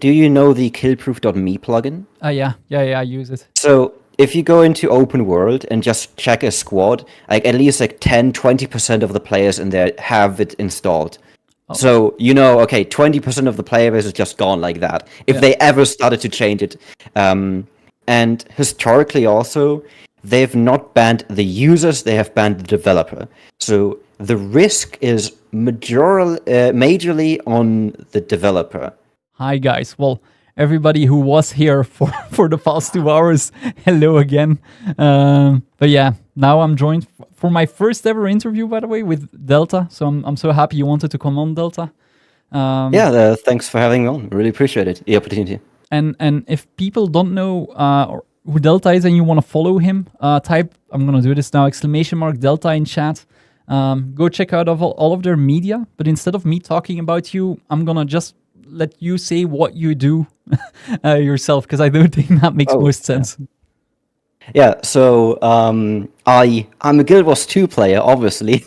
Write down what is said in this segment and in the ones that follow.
do you know the killproof.me plugin? Yeah, I use it. So if you go into open world and just check a squad, like at least like 10-20% of the players in there have it installed. So, okay, 20% of the player base is just gone like that, if they ever started to change it. And historically also, they've not banned the users, they have banned the developer. So the risk is majorly on the developer. Hi, guys. Well, everybody who was here for the past 2 hours, hello again. But yeah, now I'm joined for my first ever interview, by the way, with Delta. So I'm so happy you wanted to come on, Delta. Thanks for having me on. Really appreciate it, the opportunity. And if people don't know who Delta is and you want to follow him, type, I'm going to do this now, !Delta in chat. Go check out all of their media. But instead of me talking about you, I'm going to just let you say what you do yourself, because I don't think that makes most sense. Yeah, so I'm a Guild Wars 2 player, obviously.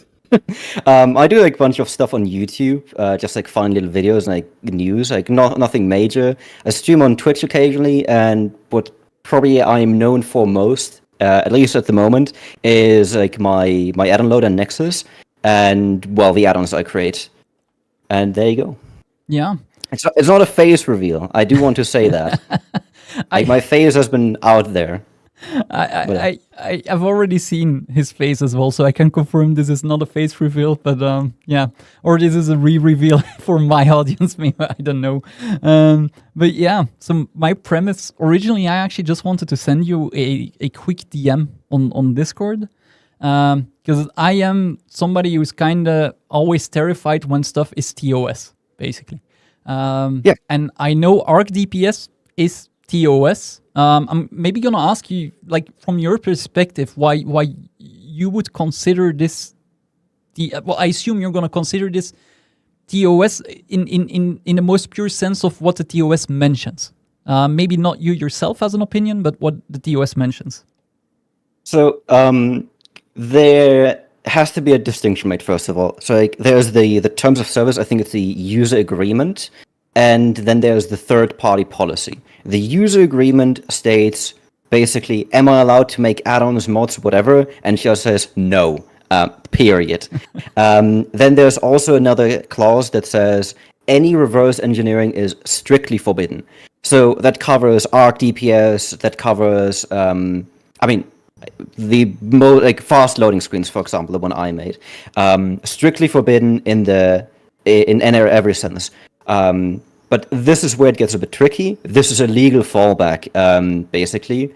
I do like a bunch of stuff on YouTube, just like fun little videos and like news, like nothing major. I stream on Twitch occasionally, and what probably I'm known for most, at least at the moment, is like my addon loader Nexus, and well, the addons I create. And there you go. Yeah. It's not a face reveal. I do want to say that. Like my face has been out there. I've already seen his face as well, so I can confirm this is not a face reveal, but yeah, or this is a re-reveal for my audience, maybe, I don't know. But yeah, so my premise, originally I actually just wanted to send you a quick DM on Discord, because I am somebody who's kind of always terrified when stuff is TOS, basically. And I know ArcDPS is TOS. I'm maybe gonna ask you, like, from your perspective, why you would consider this well, I assume you're gonna consider this TOS in the most pure sense of what the TOS mentions. Maybe not you yourself as an opinion, but what the TOS mentions. So there has to be a distinction made, first of all. So like, there's the terms of service, I think it's the user agreement, and then there's the third-party policy. The user agreement states, basically, am I allowed to make add-ons, mods, whatever? And it just says, no, period. Then there's also another clause that says, any reverse engineering is strictly forbidden. So that covers ArcDPS, that covers, the fast loading screens, for example, the one I made, strictly forbidden in every sense. But this is where it gets a bit tricky. This is a legal fallback, basically,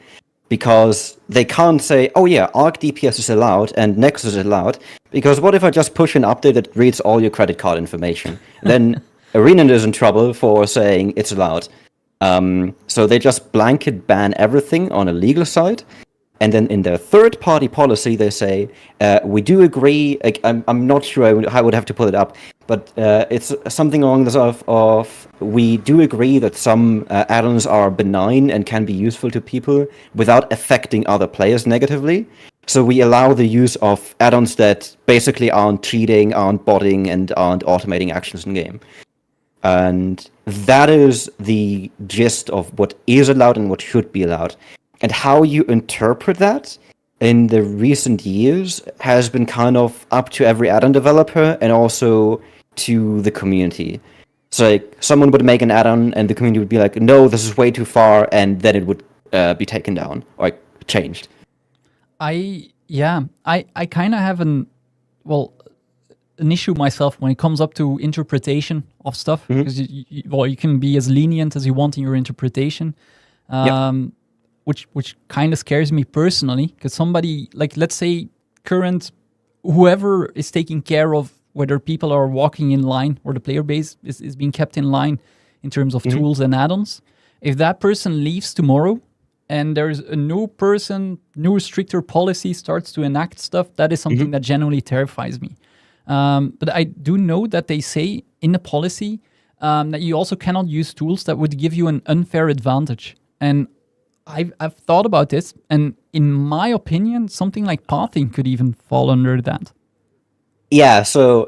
because they can't say, oh yeah, ArcDPS is allowed and Nexus is allowed, because what if I just push an update that reads all your credit card information? Then Arena is in trouble for saying it's allowed. So they just blanket ban everything on a legal side. And then in their third-party policy, they say, we do agree, I'm not sure I would have to pull it up, but it's something along the lines of we do agree that some add-ons are benign and can be useful to people without affecting other players negatively. So we allow the use of add-ons that basically aren't cheating, aren't botting, and aren't automating actions in-game. And that is the gist of what is allowed and what should be allowed. And how you interpret that in the recent years has been kind of up to every add-on developer and also to the community. So like, someone would make an add-on and the community would be like, no, this is way too far, and then it would be taken down or changed. I kind of have an issue myself when it comes up to interpretation of stuff, because you can be as lenient as you want in your interpretation. Which kind of scares me personally, because somebody, like, let's say whoever is taking care of whether people are walking in line or the player base is being kept in line in terms of tools and add-ons, if that person leaves tomorrow and there's a new stricter policy starts to enact stuff, that is something that genuinely terrifies me. But I do know that they say in the policy that you also cannot use tools that would give you an unfair advantage. And I've thought about this, and in my opinion, something like pathing could even fall under that. Yeah, so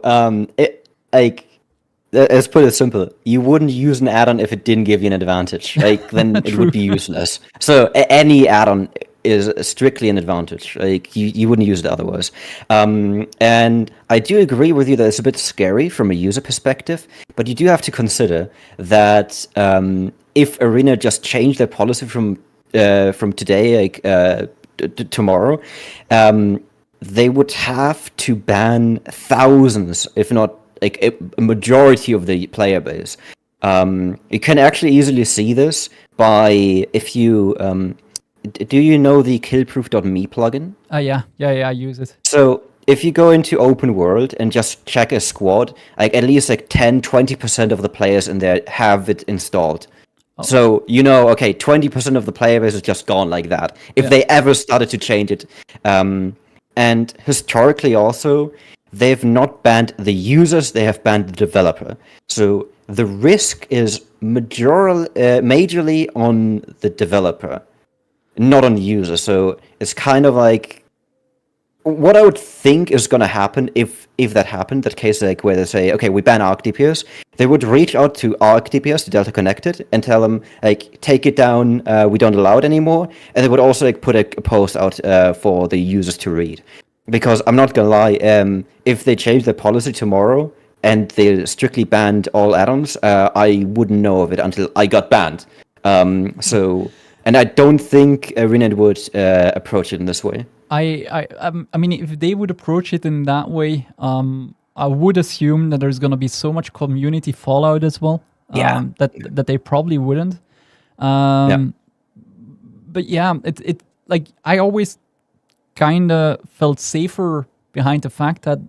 let's put it simple. You wouldn't use an add-on if it didn't give you an advantage. Like, then it would be useless. So any add-on is strictly an advantage. Like, you wouldn't use it otherwise. And I do agree with you that it's a bit scary from a user perspective, but you do have to consider that if Arena just changed their policy from today, like tomorrow, they would have to ban thousands, if not like a majority of the player base. You can actually easily see this by if you do you know the killproof.me plugin? Yeah, I use it. So if you go into open world and just check a squad, like at least like 10-20% of the players in there have it installed. So, okay, 20% of the player base is just gone like that. If they ever started to change it. And historically also, they've not banned the users, they have banned the developer. So the risk is majorly on the developer, not on the user. So it's kind of like, what I would think is going to happen if that happened, that case like where they say, okay, we ban ArcDPS, they would reach out to ArcDPS, to Delta Connected, and tell them, like, take it down, we don't allow it anymore. And they would also like put a post out for the users to read. Because I'm not going to lie, if they change their policy tomorrow and they strictly banned all add-ons, I wouldn't know of it until I got banned. And I don't think Arena would approach it in this way. I mean, if they would approach it in that way, I would assume that there's going to be so much community fallout as well. That they probably wouldn't. But yeah, it like I always kind of felt safer behind the fact that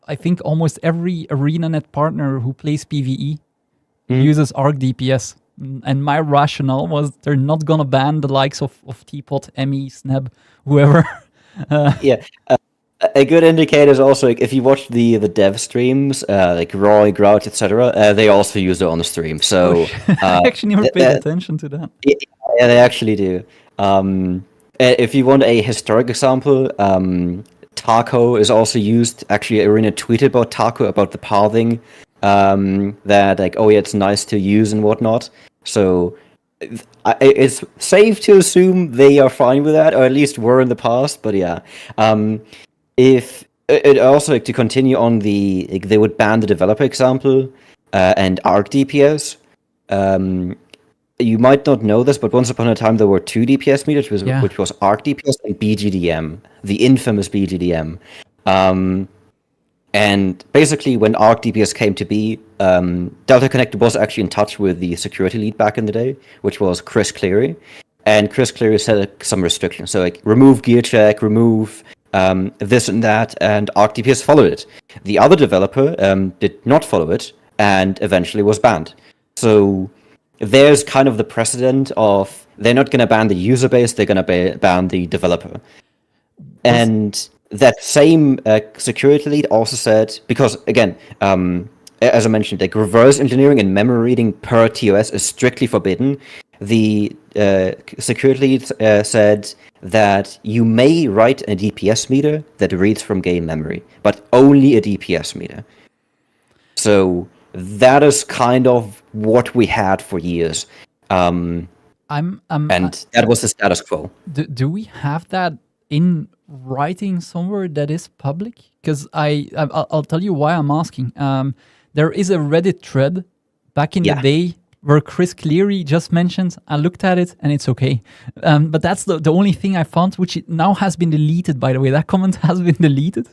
I think almost every ArenaNet partner who plays PvE uses ArcDPS. And my rationale was they're not going to ban the likes of Teapot, Emmy, Sneb, whoever. A good indicator is also like if you watch the dev streams, like Roy, Grouch, etc. They also use it on the stream. So I actually never paid attention to that. Yeah, they actually do. If you want a historic example, Taco is also used. Actually, Arena tweeted about Taco, about the pathing. That like, oh yeah, it's nice to use and whatnot. So it's safe to assume they are fine with that, or at least were in the past. But yeah, if it also like to continue on the, like, they would ban the developer example and ArcDPS. You might not know this, but once upon a time there were two DPS meters, which was ArcDPS and BGDM, the infamous BGDM. And basically, when ArcDPS came to be, Delta Connected was actually in touch with the security lead back in the day, which was Chris Cleary. And Chris Cleary set some restrictions. So, like, remove Gearcheck, remove this and that, and ArcDPS followed it. The other developer did not follow it, and eventually was banned. So there's kind of the precedent of they're not going to ban the user base, they're going to ban the developer. And that same security lead also said, because again, as I mentioned, like reverse engineering and memory reading per TOS is strictly forbidden. The security lead said that you may write a DPS meter that reads from game memory, but only a DPS meter. So that is kind of what we had for years. And that was the status quo. Do we have that in writing somewhere that is public? Because I'll tell you why I'm asking. There is a Reddit thread back in the day where Chris Cleary just mentioned, I looked at it and it's okay. But that's the only thing I found, which now has been deleted, by the way. That comment has been deleted.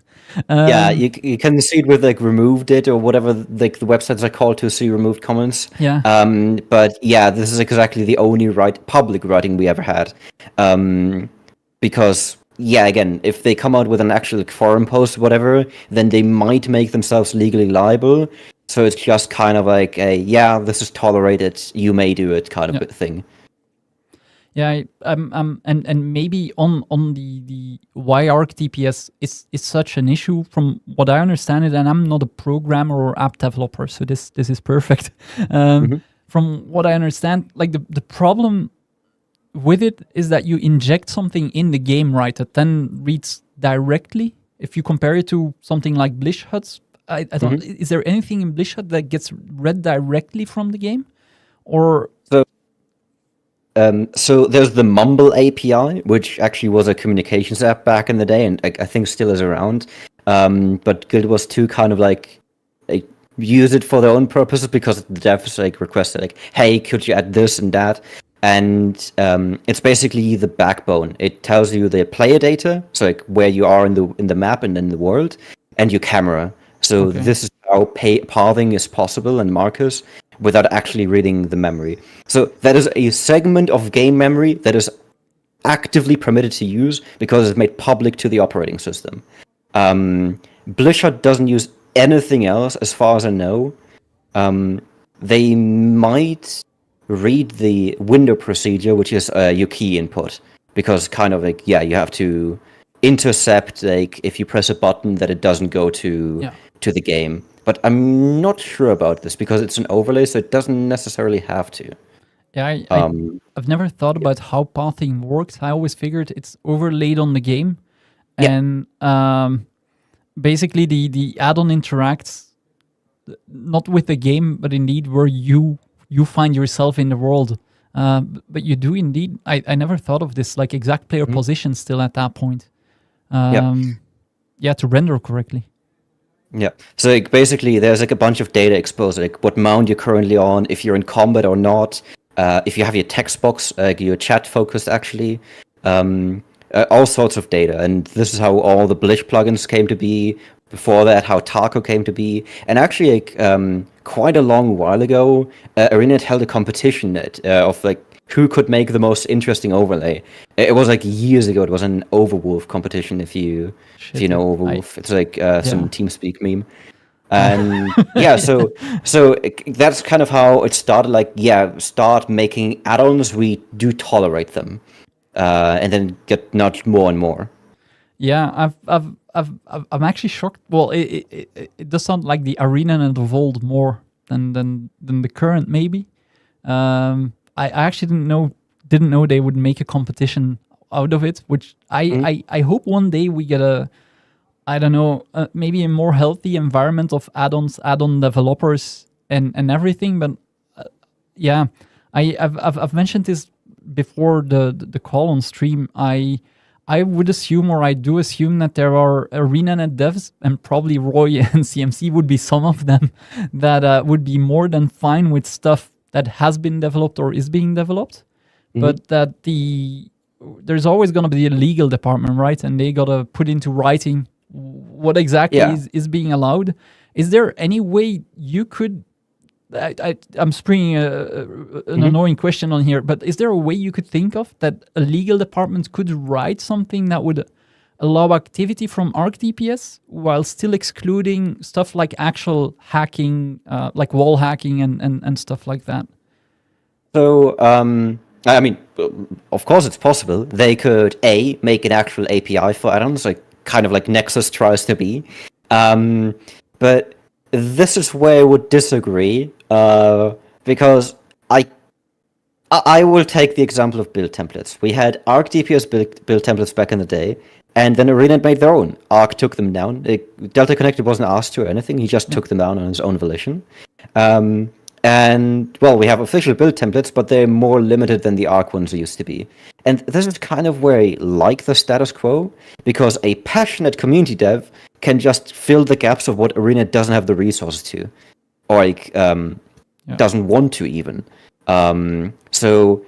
You can see it with like removed it or whatever, like the websites are called to see removed comments. But yeah, this is exactly the only public writing we ever had. Because again, if they come out with an actual forum post or whatever, then they might make themselves legally liable. So it's just kind of like this is tolerated, you may do it kind of thing. Yeah, and maybe on the why ArcDPS is such an issue, from what I understand it, and I'm not a programmer or app developer, so this is perfect. From what I understand, like the problem with it is that you inject something in the game, right, that then reads directly. If you compare it to something like Blish HUDs, I don't. Is there anything in Blizzard that gets read directly from the game, or? So there's the Mumble API, which actually was a communications app back in the day, and I think still is around. But Guild Wars 2 kind of like use it for their own purposes because the devs like requested like, hey, could you add this and that? And it's basically the backbone. It tells you the player data, so like where you are in the map and in the world, and your camera. So this is how pathing is possible and markers without actually reading the memory. So that is a segment of game memory that is actively permitted to use because it's made public to the operating system. Blizzard doesn't use anything else as far as I know. They might read the window procedure, which is your key input, because kind of like, you have to intercept, like if you press a button that it doesn't go to the game. But I'm not sure about this because it's an overlay, so it doesn't necessarily have to. Yeah, I've never thought about how pathing works. I always figured it's overlaid on the game, and basically the add-on interacts not with the game, but indeed where you find yourself in the world. But you do indeed. I never thought of this, like exact player position still at that point. To render correctly. Yeah. So like, basically, there's like a bunch of data exposed, like what mount you're currently on, if you're in combat or not, if you have your text box, your chat focused actually, all sorts of data. And this is how all the Blizz plugins came to be. Before that, how Taco came to be. And actually, like quite a long while ago, ArenaNet held a competition of like who could make the most interesting overlay. It was like years ago. It was an Overwolf competition. If you know Overwolf, it's like some TeamSpeak meme. And so that's kind of how it started. Like start making add-ons. We do tolerate them, and then get nudged more and more. Yeah, I'm actually shocked. Well, it does sound like the ArenaNet evolved more than the current maybe. I actually didn't know they would make a competition out of it, which I hope one day we get maybe a more healthy environment of add-ons, add-on developers and everything. But I've mentioned this before the call on stream. I would assume, or I do assume, that there are ArenaNet devs, and probably Roy and CMC would be some of them, that would be more than fine with stuff that has been developed or is being developed, but that there's always going to be a legal department, right? And they got to put into writing what exactly is being allowed. Is there any way you could... I'm springing an annoying question on here, but is there a way you could think of that a legal department could write something that would allow activity from ArcDPS while still excluding stuff like actual hacking, like wall hacking and stuff like that? So, I mean, of course it's possible. They could, make an actual API for add-ons, like kind of like Nexus tries to be. But this is where I would disagree, because I will take the example of build templates. We had ArcDPS build templates back in the day, and then ArenaNet made their own. Arc took them down. Delta Connected wasn't asked to or anything. He just took them down on his own volition. And, well, we have official build templates, but they're more limited than the Arc ones used to be. And this is kind of where I like the status quo, because a passionate community dev can just fill the gaps of what ArenaNet doesn't have the resources to, or like doesn't want to even. So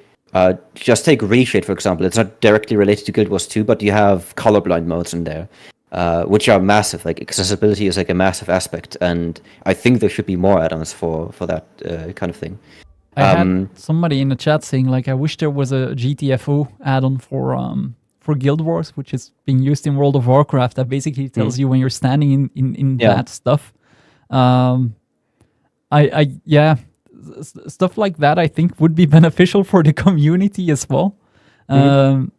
just take Reshade, for example. It's not directly related to Guild Wars 2, but you have colorblind modes in there, which are massive. Like accessibility is like a massive aspect, and I think there should be more add-ons for that kind of thing. I had somebody in the chat saying, like, I wish there was a GTFO add-on for Guild Wars, which is being used in World of Warcraft, that basically tells you when you're standing in that stuff. Stuff like that I think would be beneficial for the community as well. But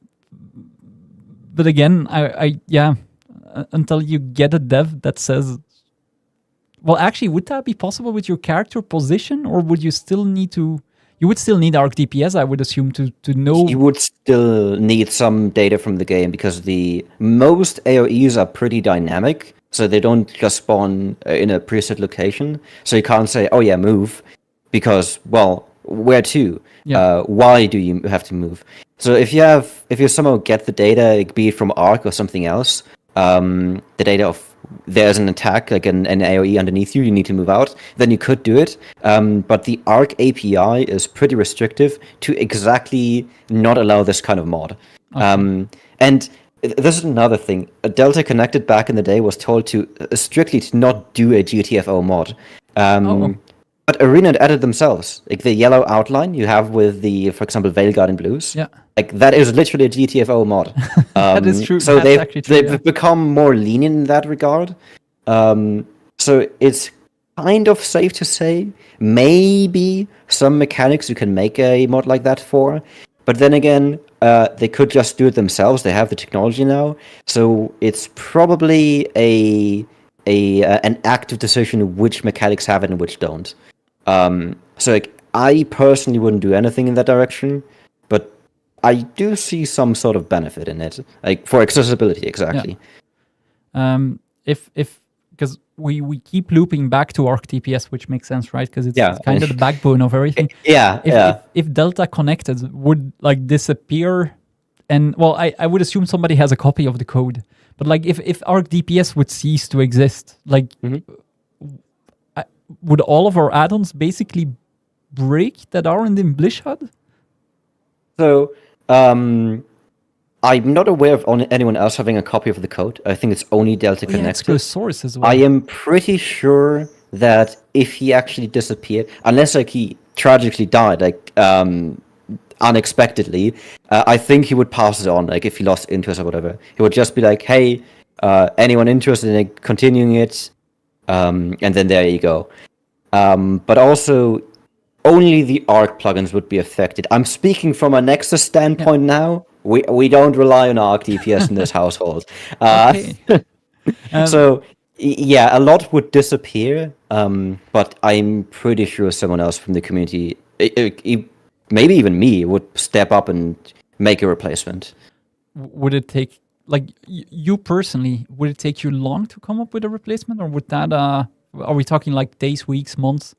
again, until you get a dev that says, well, actually, would that be possible with your character position, or would you still need to you would still need ArcDPS, I would assume, to know. You would still need some data from the game because the most AoEs are pretty dynamic, so they don't just spawn in a preset location. So you can't say, "Oh yeah, move," because well, where to? Yeah. Why do you have to move? So if you somehow get the data, be it from Arc or something else, the data of there's an attack, like an AoE underneath you, you need to move out, then you could do it. But the Arc API is pretty restrictive to exactly not allow this kind of mod. Okay. And this is another thing. Delta Connected back in the day was told to strictly to not do a GTFO mod. But Arena added themselves, like the yellow outline you have with the, for example, Veilguard in blues. Yeah. Like that is literally a GTFO mod. That is true. So That's actually true, they've become more lenient in that regard. So it's kind of safe to say maybe some mechanics you can make a mod like that for, but then again, they could just do it themselves. They have the technology now, so it's probably an active decision which mechanics have it and which don't. So like, I personally wouldn't do anything in that direction, but I do see some sort of benefit in it, like for accessibility, exactly. Yeah. If because we keep looping back to ArcDPS, which makes sense, right? Because it's kind of the backbone of everything. If Delta Connected would like disappear, and well, I would assume somebody has a copy of the code, but like if ArcDPS would cease to exist, like would all of our add-ons basically break that aren't in Blishad? So, I'm not aware of anyone else having a copy of the code. I think it's only Delta Connected. Yeah, it's closed source as well. I am pretty sure that if he actually disappeared, unless like he tragically died, like unexpectedly, I think he would pass it on. Like if he lost interest or whatever, he would just be like, "Hey, anyone interested in continuing it?" And then there you go. But also, only the Arc plugins would be affected. I'm speaking from a Nexus standpoint now. We don't rely on ArcDPS in this household. Okay. So yeah, a lot would disappear. But I'm pretty sure someone else from the community, maybe even me, would step up and make a replacement. Would it take, like, you personally, would it take you long to come up with a replacement, or would that are we talking like days, weeks, months?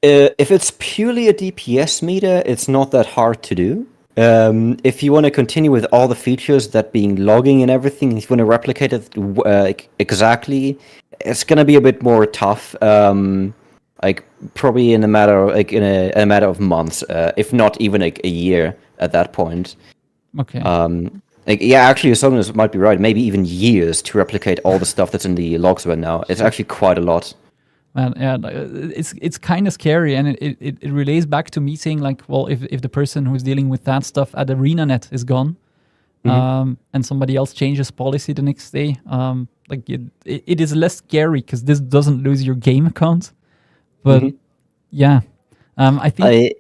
If it's purely a DPS meter, it's not that hard to do. If you want to continue with all the features, that being logging and everything, if you want to replicate it exactly, it's gonna be a bit more tough. Like probably in a matter of, like in a matter of months, if not even like a year at that point. Okay. Like, yeah, actually, Sognus might be right. Maybe even years to replicate all the stuff that's in the logs right now. It's actually quite a lot. Man, yeah, it's kind of scary, and it relates back to me saying, like, well, if the person who's dealing with that stuff at ArenaNet is gone, and somebody else changes policy the next day, like it is less scary because this doesn't lose your game account. But yeah, I think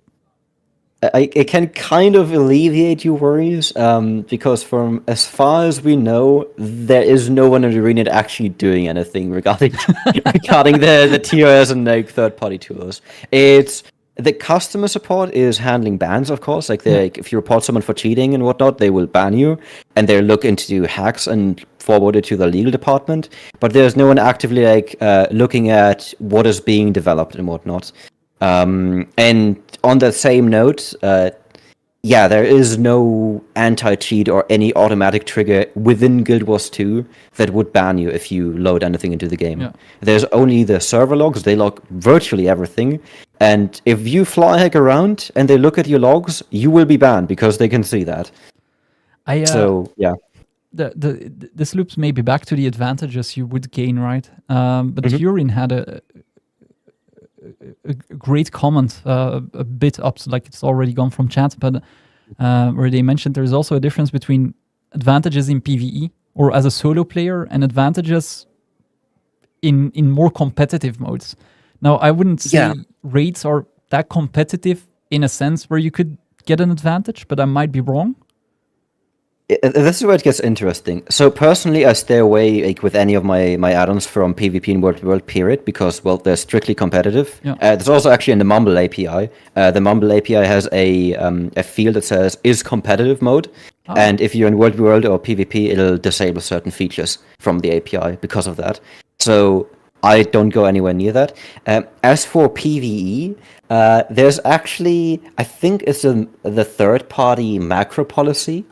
I can kind of alleviate your worries, because from as far as we know, there is no one in the arena actually doing anything regarding the TOS and like third-party tools. It's the customer support is handling bans, of course. Like, if you report someone for cheating and whatnot, they will ban you, and they look into hacks and forward it to the legal department. But there's no one actively like looking at what is being developed and whatnot. And on that same note, yeah, there is no anti-cheat or any automatic trigger within Guild Wars 2 that would ban you if you load anything into the game. Yeah. There's only the server logs. They log virtually everything. And if you fly hack around and they look at your logs, you will be banned because they can see that. So, yeah. This loops maybe back to the advantages you would gain, right? But Furin had a great comment a bit up, like it's already gone from chat, but where they mentioned there's also a difference between advantages in PvE or as a solo player and advantages in more competitive modes. Now, I wouldn't say raids are that competitive in a sense where you could get an advantage, but I might be wrong. This is where it gets interesting. So personally, I stay away with any of my add-ons from PvP and World to World period because, well, they're strictly competitive. Yeah. There's also actually in the Mumble API. The Mumble API has a field that says is competitive mode, and if you're in World to World or PvP, it'll disable certain features from the API because of that. So I don't go anywhere near that. As for PvE, there's actually, I think it's the third-party macro policy,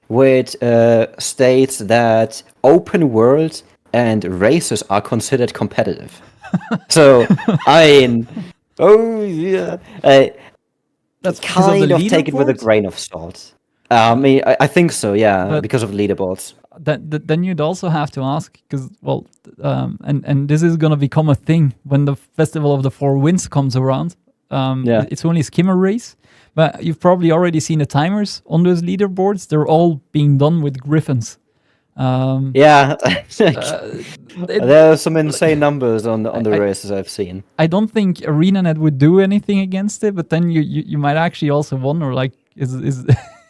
which states that open world and races are considered competitive. So, oh yeah, That's kind of take it with a grain of salt. I think so, yeah, But- because of leaderboards. Then you'd also have to ask, because, well, and this is going to become a thing when the Festival of the Four Winds comes around. It's only a skimmer race, but you've probably already seen the timers on those leaderboards. They're all being done with griffins. Yeah, there are some insane numbers on the races I've seen. I don't think ArenaNet would do anything against it, but then you might actually also wonder, like, is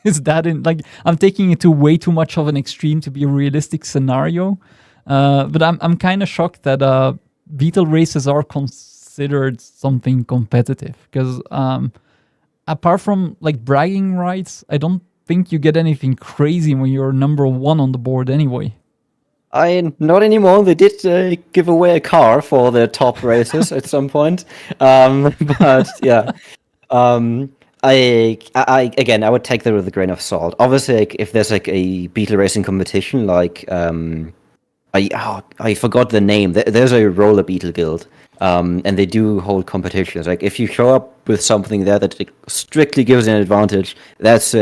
is that in, like, I'm taking it to way too much of an extreme to be a realistic scenario. But I'm kind of shocked that beetle races are considered something competitive, because apart from like bragging rights, I don't think you get anything crazy when you're number one on the board anyway. Not anymore. They did give away a car for the top races at some point. But yeah. I would take that with a grain of salt. Obviously, like, if there's like a beetle racing competition, like I forgot the name. There's a roller beetle guild, and they do hold competitions. Like if you show up with something there that strictly gives an advantage, that's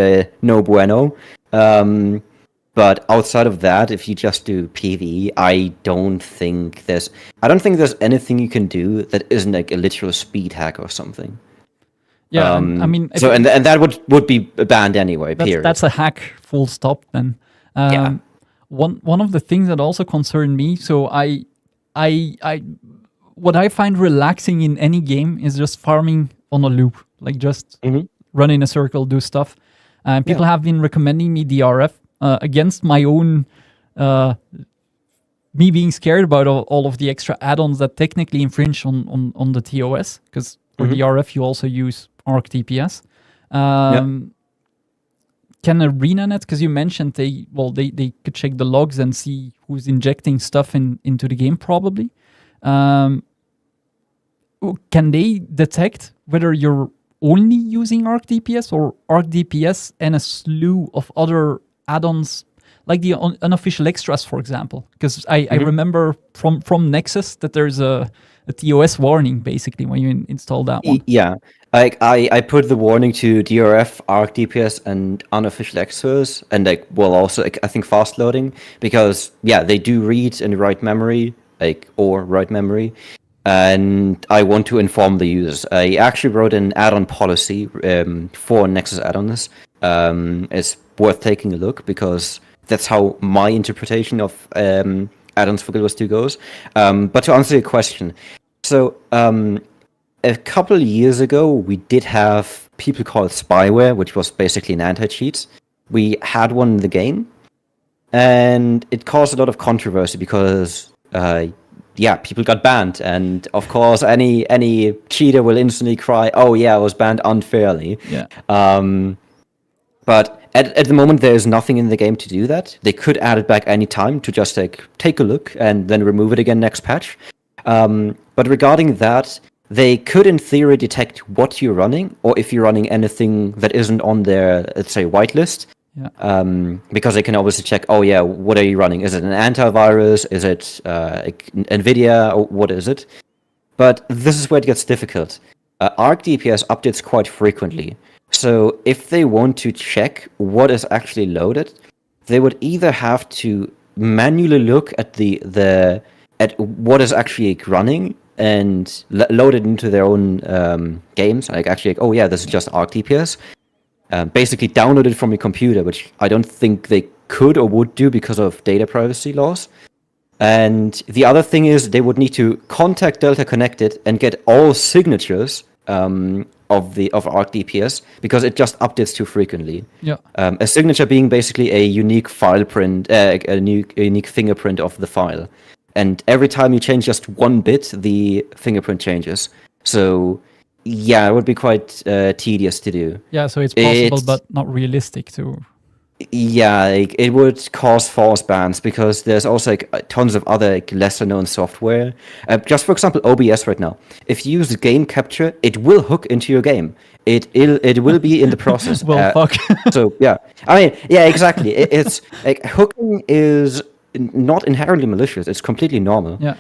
no bueno. But outside of that, if you just do PvE, I don't think there's anything you can do that isn't like a literal speed hack or something. Yeah, I mean, so and that would be banned anyway. Period. That's a hack. Full stop. Then, yeah. One of the things that also concerned me. So what I find relaxing in any game is just farming on a loop, like just run in a circle, do stuff. And people have been recommending me DRF against my own. Me being scared about all of the extra add-ons that technically infringe on the TOS, because for DRF you also use ArcDPS. Can ArenaNet, because you mentioned they could check the logs and see who's injecting stuff into the game probably. Can they detect whether you're only using ArcDPS or ArcDPS and a slew of other add-ons, like the unofficial extras, for example? Because I remember from Nexus that there's a TOS warning basically when you install that one. Yeah, I put the warning to DRF, ArcDPS, and unofficial extras, and also I think fast loading, because they do read and write memory, or write memory, and I want to inform the users. I actually wrote an add-on policy for Nexus add-ons. It's worth taking a look because that's how my interpretation of add-ons for Guild Wars 2 goes. But to answer your question, so a couple of years ago, we did have people call it spyware, which was basically an anti-cheat. We had one in the game, and it caused a lot of controversy because, people got banned, and of course, any cheater will instantly cry, "Oh yeah, I was banned unfairly." Yeah. But at the moment, there is nothing in the game to do that. They could add it back anytime to just take a look and then remove it again next patch. But regarding that, they could in theory detect what you're running, or if you're running anything that isn't on their, let's say, whitelist. Yeah. Because they can obviously check, oh yeah, what are you running? Is it an antivirus? Is it NVIDIA? Or what is it? But this is where it gets difficult. ArcDPS updates quite frequently. So if they want to check what is actually loaded, they would either have to manually look at at what is actually running and load it into their own games. Oh yeah, this is just ArcDPS. Basically download it from your computer, which I don't think they could or would do because of data privacy laws. And the other thing is they would need to contact Delta Connected and get all signatures of ArcDPS because it just updates too frequently. Yeah. A signature being basically a unique file print, a unique fingerprint of the file, and every time you change just one bit, the fingerprint changes. So yeah, it would be quite tedious to do. Yeah, so it's possible, but not realistic to. Yeah, like, it would cause false bans because there's also like tons of other like, lesser known software. Just for example, OBS right now. If you use game capture, it will hook into your game. It will be in the process. Well, fuck. So yeah, I mean, yeah, exactly. It's like hooking is not inherently malicious. It's completely normal. Yeah.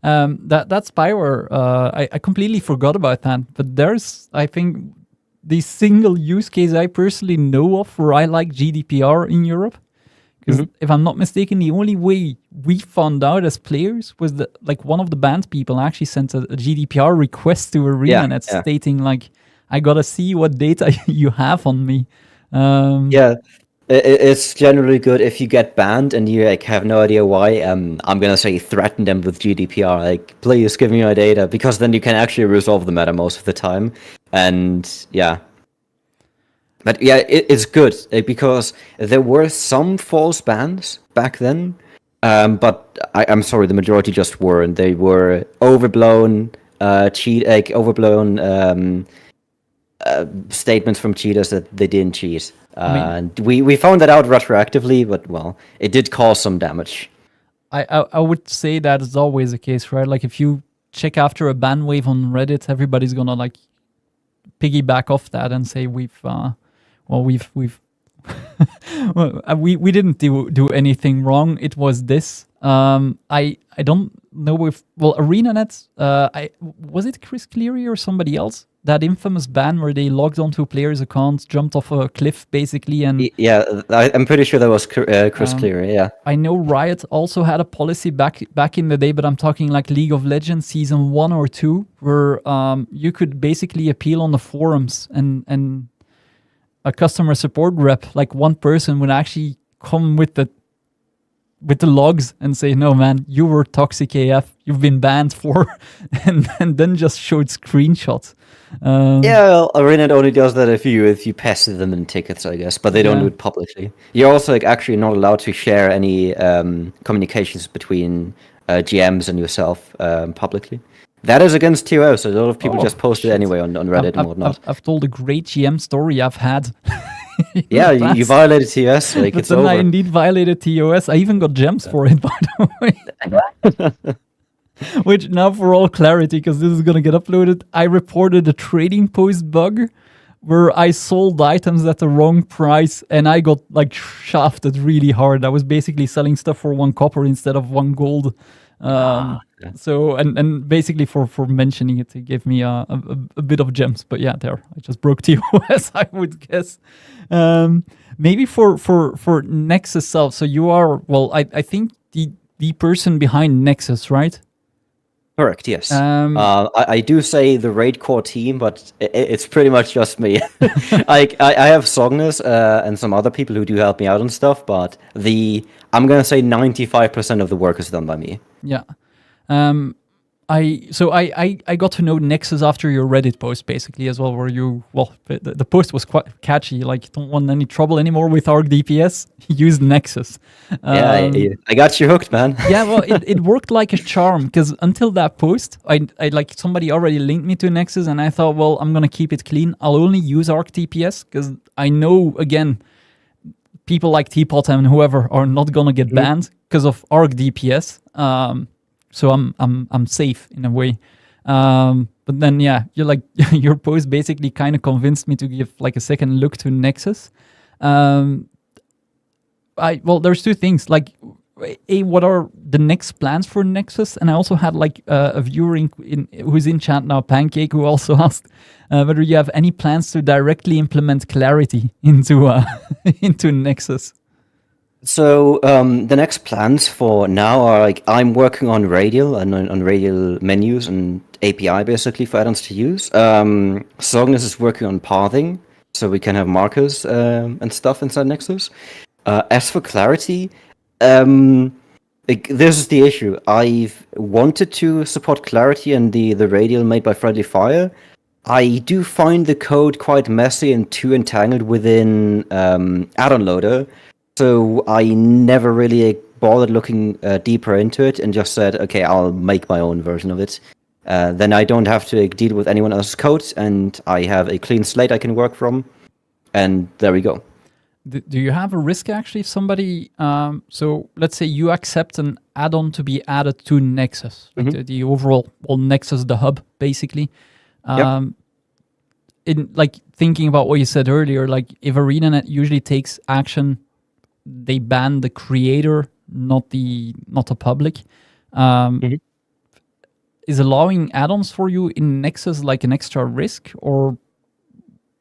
That spyware. I completely forgot about that. But there's, I think, the single use case I personally know of where I like GDPR in Europe. Because if I'm not mistaken, the only way we found out as players was that like one of the band people actually sent a GDPR request to ArenaNet stating like, I gotta see what data you have on me. Yeah, it's generally good if you get banned and you like have no idea why. I'm gonna say threaten them with GDPR, like please give me my data, because then you can actually resolve the matter most of the time. And yeah, but yeah, it's good because there were some false bans back then, but I'm sorry, the majority just weren't. They were overblown, statements from cheaters that they didn't cheat. And we found that out retroactively, but well, it did cause some damage. I would say that is always the case, right? Like if you check after a ban wave on Reddit, everybody's gonna like piggyback off that and say we didn't do anything wrong. It was this. I don't know if ArenaNet. Was it Chris Cleary or somebody else? That infamous ban where they logged onto a player's account, jumped off a cliff basically, and yeah, I'm pretty sure that was Chris Cleary. Yeah, I know Riot also had a policy back in the day, but I'm talking like League of Legends season 1 or 2, where you could basically appeal on the forums, and a customer support rep, like one person, would actually come with the logs and say, no man, you were toxic AF, you've been banned for, and then just showed screenshots. Yeah, well, Arena only does that if you pester them in tickets, I guess, but they don't do it publicly. You're also like actually not allowed to share any communications between GMs and yourself publicly. That is against TOS, so a lot of people just post it anyway on Reddit and whatnot. I've told a great GM story I've had. Yeah, you violated TOS, like but it's then over. I indeed violated TOS. I even got gems for it, by the way. Which now, for all clarity, because this is going to get uploaded, I reported a trading post bug where I sold items at the wrong price and I got like shafted really hard. I was basically selling stuff for 1 copper instead of 1 gold. So and basically for mentioning it, he gave me a bit of gems. But yeah, there I just broke TOS, I would guess. Maybe for Nexus itself. So you are I think the person behind Nexus, right? Correct, yes. I do say the Raidcore team, but it's pretty much just me. I have Sognus and some other people who do help me out and stuff, but I'm going to say 95% of the work is done by me. Yeah. I got to know Nexus after your Reddit post basically as well, where the post was quite catchy, like don't want any trouble anymore with ArcDPS, use Nexus. I got you hooked, man. Yeah, well, it worked like a charm, because until that post, I like somebody already linked me to Nexus, and I thought, well, I'm gonna keep it clean. I'll only use ArcDPS because I know, again, people like Teapot and whoever are not gonna get banned because of ArcDPS. So I'm safe in a way. But then, yeah, you're like your post basically kind of convinced me to give like a second look to Nexus. There's 2 things. Like, what are the next plans for Nexus? And I also had like a viewer who's in chat now, Pancake, who also asked whether you have any plans to directly implement Clarity into into Nexus. So the next plans for now are like I'm working on Radial and on Radial menus and API basically for addons to use. Sognus is working on pathing, so we can have markers and stuff inside Nexus. As for Clarity, this is the issue. I've wanted to support Clarity and the Radial made by Friendly Fire. I do find the code quite messy and too entangled within Addon Loader, so I never really bothered looking deeper into it and just said, okay, I'll make my own version of it. Then I don't have to deal with anyone else's code, and I have a clean slate I can work from, and there we go. Do you have a risk actually if somebody, so let's say you accept an add-on to be added to Nexus, like the overall, Nexus, the hub, basically. In like thinking about what you said earlier, like if ArenaNet usually takes action, they ban the creator, not the public. Is allowing add-ons for you in Nexus like an extra risk, or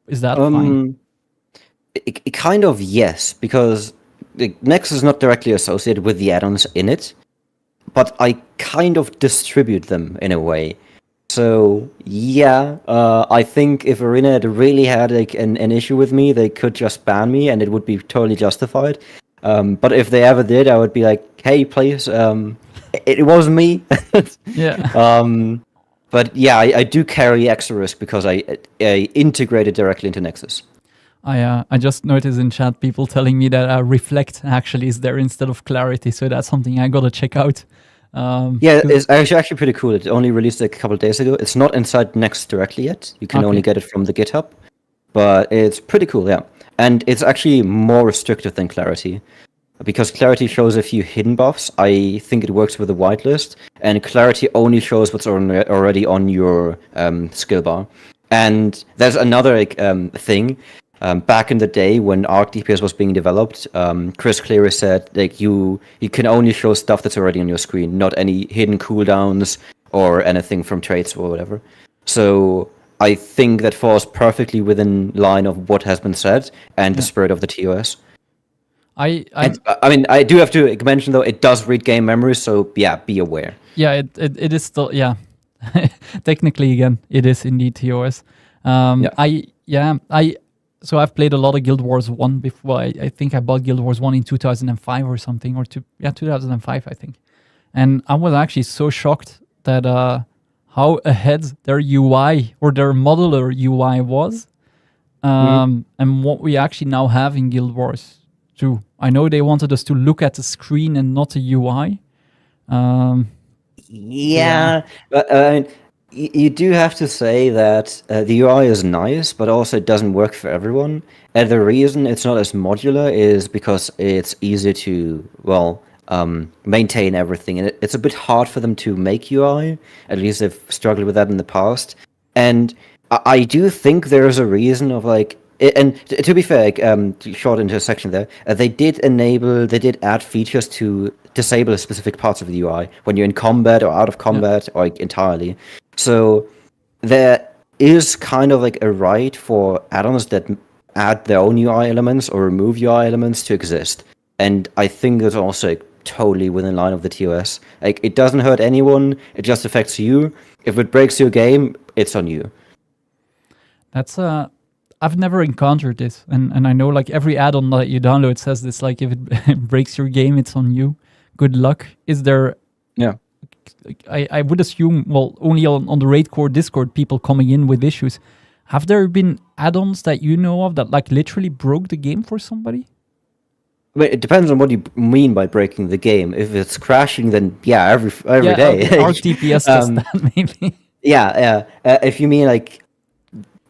is that fine? It kind of yes, because Nexus is not directly associated with the add-ons in it, but I kind of distribute them in a way. So yeah, I think if ArenaNet really had like an issue with me, they could just ban me, and it would be totally justified. But if they ever did, I would be like, hey, please, it was me. Yeah. But yeah, I do carry extra risk because I integrate it directly into Nexus. I just noticed in chat people telling me that Reflect actually is there instead of Clarity, so that's something I gotta check out. Yeah, it's actually pretty cool. It only released a couple of days ago. It's not inside Nexus directly yet. You can only get it from the GitHub, but it's pretty cool, yeah. And it's actually more restrictive than Clarity, because Clarity shows a few hidden buffs. I think it works with the whitelist, and Clarity only shows what's already on your skill bar. And there's another thing. Back in the day when ArcDPS was being developed, Chris Cleary said like you can only show stuff that's already on your screen, not any hidden cooldowns or anything from traits or whatever. So I think that falls perfectly within line of what has been said and the spirit of the TOS. I mean, I do have to mention though, it does read game memory, so yeah, be aware. Yeah, it is still, yeah. Technically, again, it is indeed TOS. So I've played a lot of Guild Wars 1 before. I think I bought Guild Wars 1 in 2005 or something, 2005, I think. And I was actually so shocked that how ahead their UI or their modeler UI was, and what we actually now have in Guild Wars 2. I know they wanted us to look at the screen and not the UI. But you do have to say that the UI is nice, but also it doesn't work for everyone. And the reason it's not as modular is because it's easier to, maintain everything. And it's a bit hard for them to make UI. At least they've struggled with that in the past. And I do think there is a reason of and to be fair, short intersection there, they did add features to disable specific parts of the UI when you're in combat or out of combat or entirely. So there is kind of like a right for add-ons that add their own UI elements or remove UI elements to exist. And I think it's also totally within line of the TOS. Like, it doesn't hurt anyone, it just affects you. If it breaks your game, it's on you. That's I've never encountered this, and I know like every add-on that you download says this, like if it breaks your game, it's on you. Good luck. Is there? Yeah. I would assume, only on the Raidcore Discord, people coming in with issues. Have there been add-ons that you know of that like literally broke the game for somebody? But it depends on what you mean by breaking the game. If it's crashing, then yeah, every day. ArcDPS does that, maybe. Yeah. If you mean like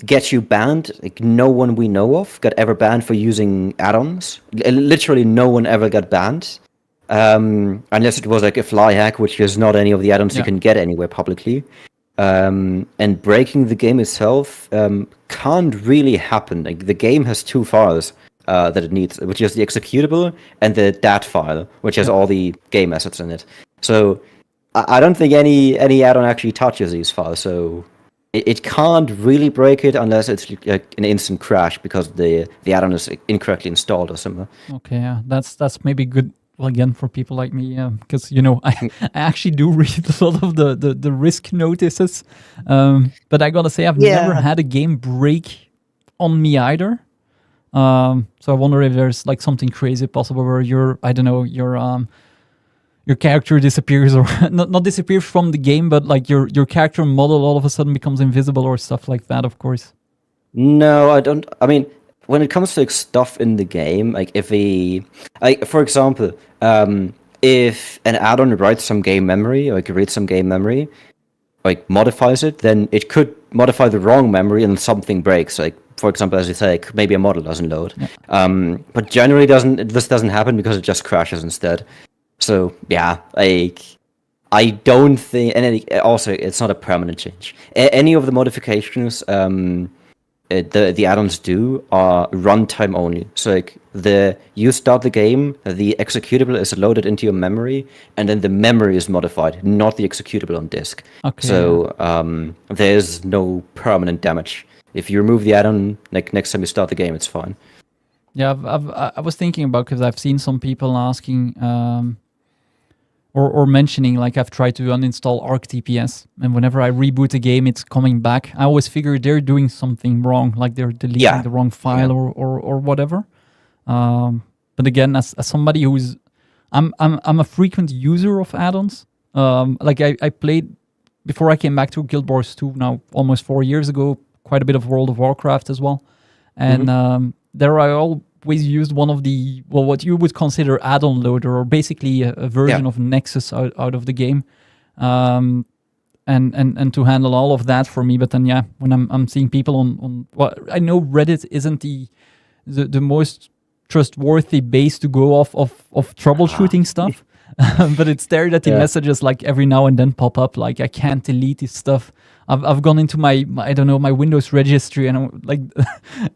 get you banned, like no one we know of got ever banned for using add-ons. Literally no one ever got banned. Unless it was like a fly hack, which is not any of the add-ons you can get anywhere publicly. And breaking the game itself can't really happen. Like, the game has two files that it needs, which is the executable and the DAT file, which has all the game assets in it. So I don't think any add-on actually touches these files. So it can't really break it unless it's like an instant crash because the add-on is incorrectly installed or something. Okay, yeah, that's maybe good. Well, again, for people like me, because I actually do read a lot of the risk notices, but I gotta say I've never had a game break on me either. So I wonder if there's like something crazy possible where your your character disappears, or not disappears from the game, but like your character model all of a sudden becomes invisible or stuff like that, of course. No, I don't. I mean, when it comes to like, stuff in the game, like for example, if an add-on writes some game memory, or like reads some game memory, like modifies it, then it could modify the wrong memory and something breaks. Like for example, as you say, like, maybe a model doesn't load. Yeah. But generally this doesn't happen because it just crashes instead. So yeah, like I don't think, and also it's not a permanent change. Any of the modifications the add-ons do are runtime only. So like you start the game, the executable is loaded into your memory, and then the memory is modified, not the executable on disk. Okay. So there's no permanent damage. If you remove the add-on, like next time you start the game, it's fine. Yeah, I was thinking about, because I've seen some people asking or mentioning, like, I've tried to uninstall ArcDPS, and whenever I reboot a game, it's coming back. I always figure they're doing something wrong, like they're deleting the wrong file or whatever. But again, as somebody who's, I'm a frequent user of add-ons. Like I played, before I came back to Guild Wars 2 now almost 4 years ago, quite a bit of World of Warcraft as well. And there I always used one of the, what you would consider Addon Loader, or basically a version of Nexus out of the game. And to handle all of that for me. But then, when I'm seeing people on I know Reddit isn't the most trustworthy base to go off of troubleshooting stuff. But it's there that the messages like every now and then pop up, like, I can't delete this stuff. I've gone into my I don't know, my Windows registry, and I'm like,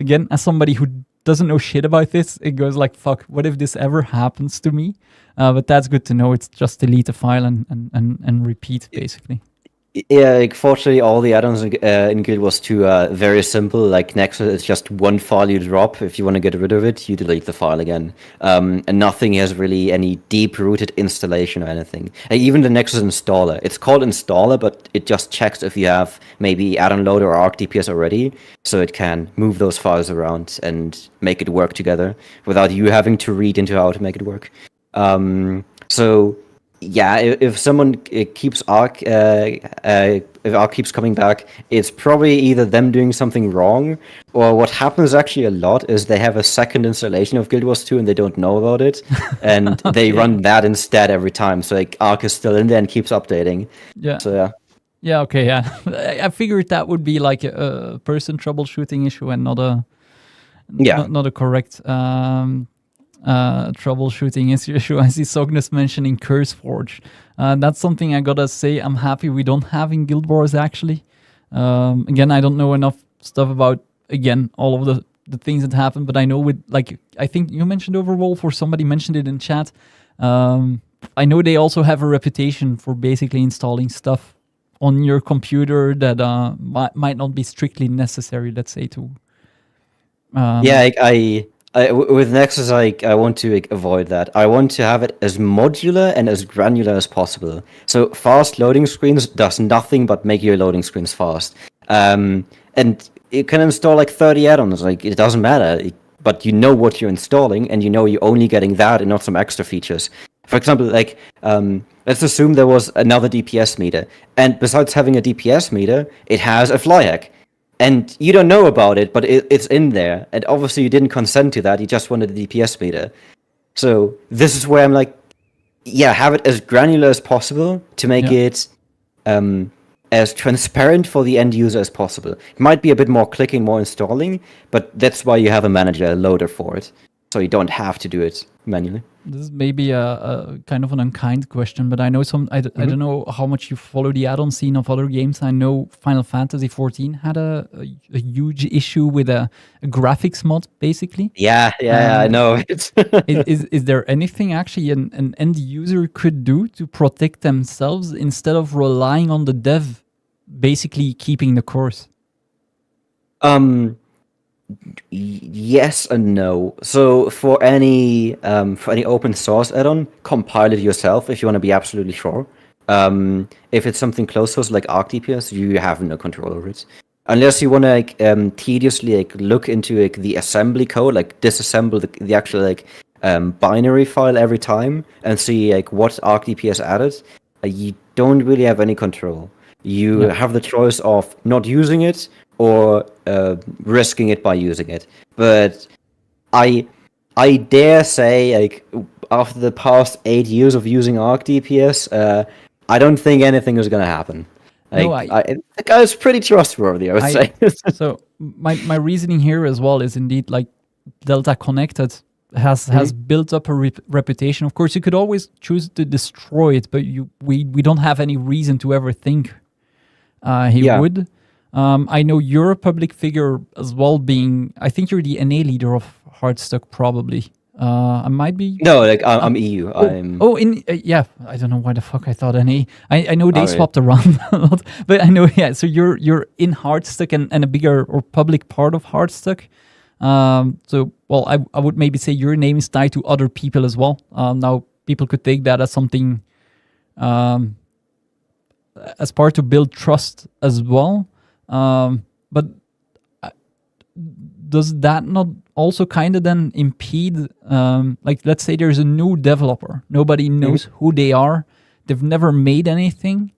again, as somebody who doesn't know shit about this, it goes like, fuck, what if this ever happens to me? But that's good to know. It's just delete a file and repeat, basically. Yeah, like, fortunately, all the add-ons in Guild Wars 2 are very simple. Like Nexus is just one file you drop. If you want to get rid of it, you delete the file again. And nothing has really any deep-rooted installation or anything. Even the Nexus installer, it's called installer, but it just checks if you have maybe Addon Loader or ArcDPS already, so it can move those files around and make it work together without you having to read into how to make it work. So yeah, if someone keeps Arc, if Arc keeps coming back, it's probably either them doing something wrong, or what happens actually a lot is they have a second installation of Guild Wars 2 and they don't know about it, and they run that instead every time. So like Arc is still in there and keeps updating. Yeah. So yeah. Yeah. Okay. Yeah. I figured that would be like a person troubleshooting issue and not a correct troubleshooting issue. I see Sognus mentioning CurseForge. That's something I gotta say I'm happy we don't have in Guild Wars, actually. Again, I don't know enough stuff about, again, all of the things that happen, but I know with, like, I think you mentioned Overwolf, or somebody mentioned it in chat. I know they also have a reputation for basically installing stuff on your computer that might not be strictly necessary, let's say, to... with Nexus, I want to avoid that. I want to have it as modular and as granular as possible. So fast loading screens does nothing but make your loading screens fast. And you can install like 30 add-ons. Like, it doesn't matter. But you know what you're installing, and you know you're only getting that and not some extra features. For example, like, let's assume there was another DPS meter. And besides having a DPS meter, it has a fly hack. And you don't know about it, but it's in there. And obviously you didn't consent to that, you just wanted a DPS meter. So this is where I'm like, have it as granular as possible to make it as transparent for the end user as possible. It might be a bit more clicking, more installing, but that's why you have a manager, a loader for it. So you don't have to do it manually. This is maybe a kind of an unkind question, but I know I don't know how much you follow the add-on scene of other games. I know Final Fantasy XIV had a huge issue with a graphics mod, basically. I know. is there anything actually an end user could do to protect themselves instead of relying on the dev basically keeping the course? Yes and no. So for any open source add-on, compile it yourself if you want to be absolutely sure. If it's something closed source like ArcDPS, you have no control over it. Unless you want to tediously look into the assembly code, like disassemble the actual binary file every time and see like what ArcDPS added, you don't really have any control. You have the choice of not using it or risking it by using it. But I dare say, like, after the past 8 years of using ArcDPS, I don't think anything is going to happen. Like, No, the guy's pretty trustworthy, I would say. So my reasoning here as well is indeed like Delta Connected has built up a reputation. Of course, you could always choose to destroy it, but we don't have any reason to ever think he would. I know you're a public figure as well, being, I think you're the NA leader of Heartstock, probably. I might be. No, like I'm EU. Yeah. I don't know why the fuck I thought NA. I know they swapped around a lot, but I know. Yeah. So you're in Heartstock and a bigger or public part of Heartstock. So well, I would maybe say your name is tied to other people as well. Now people could take that as something, as part to build trust as well. But does that not also kind of then impede, like, let's say there's a new developer, nobody knows who they are, they've never made anything,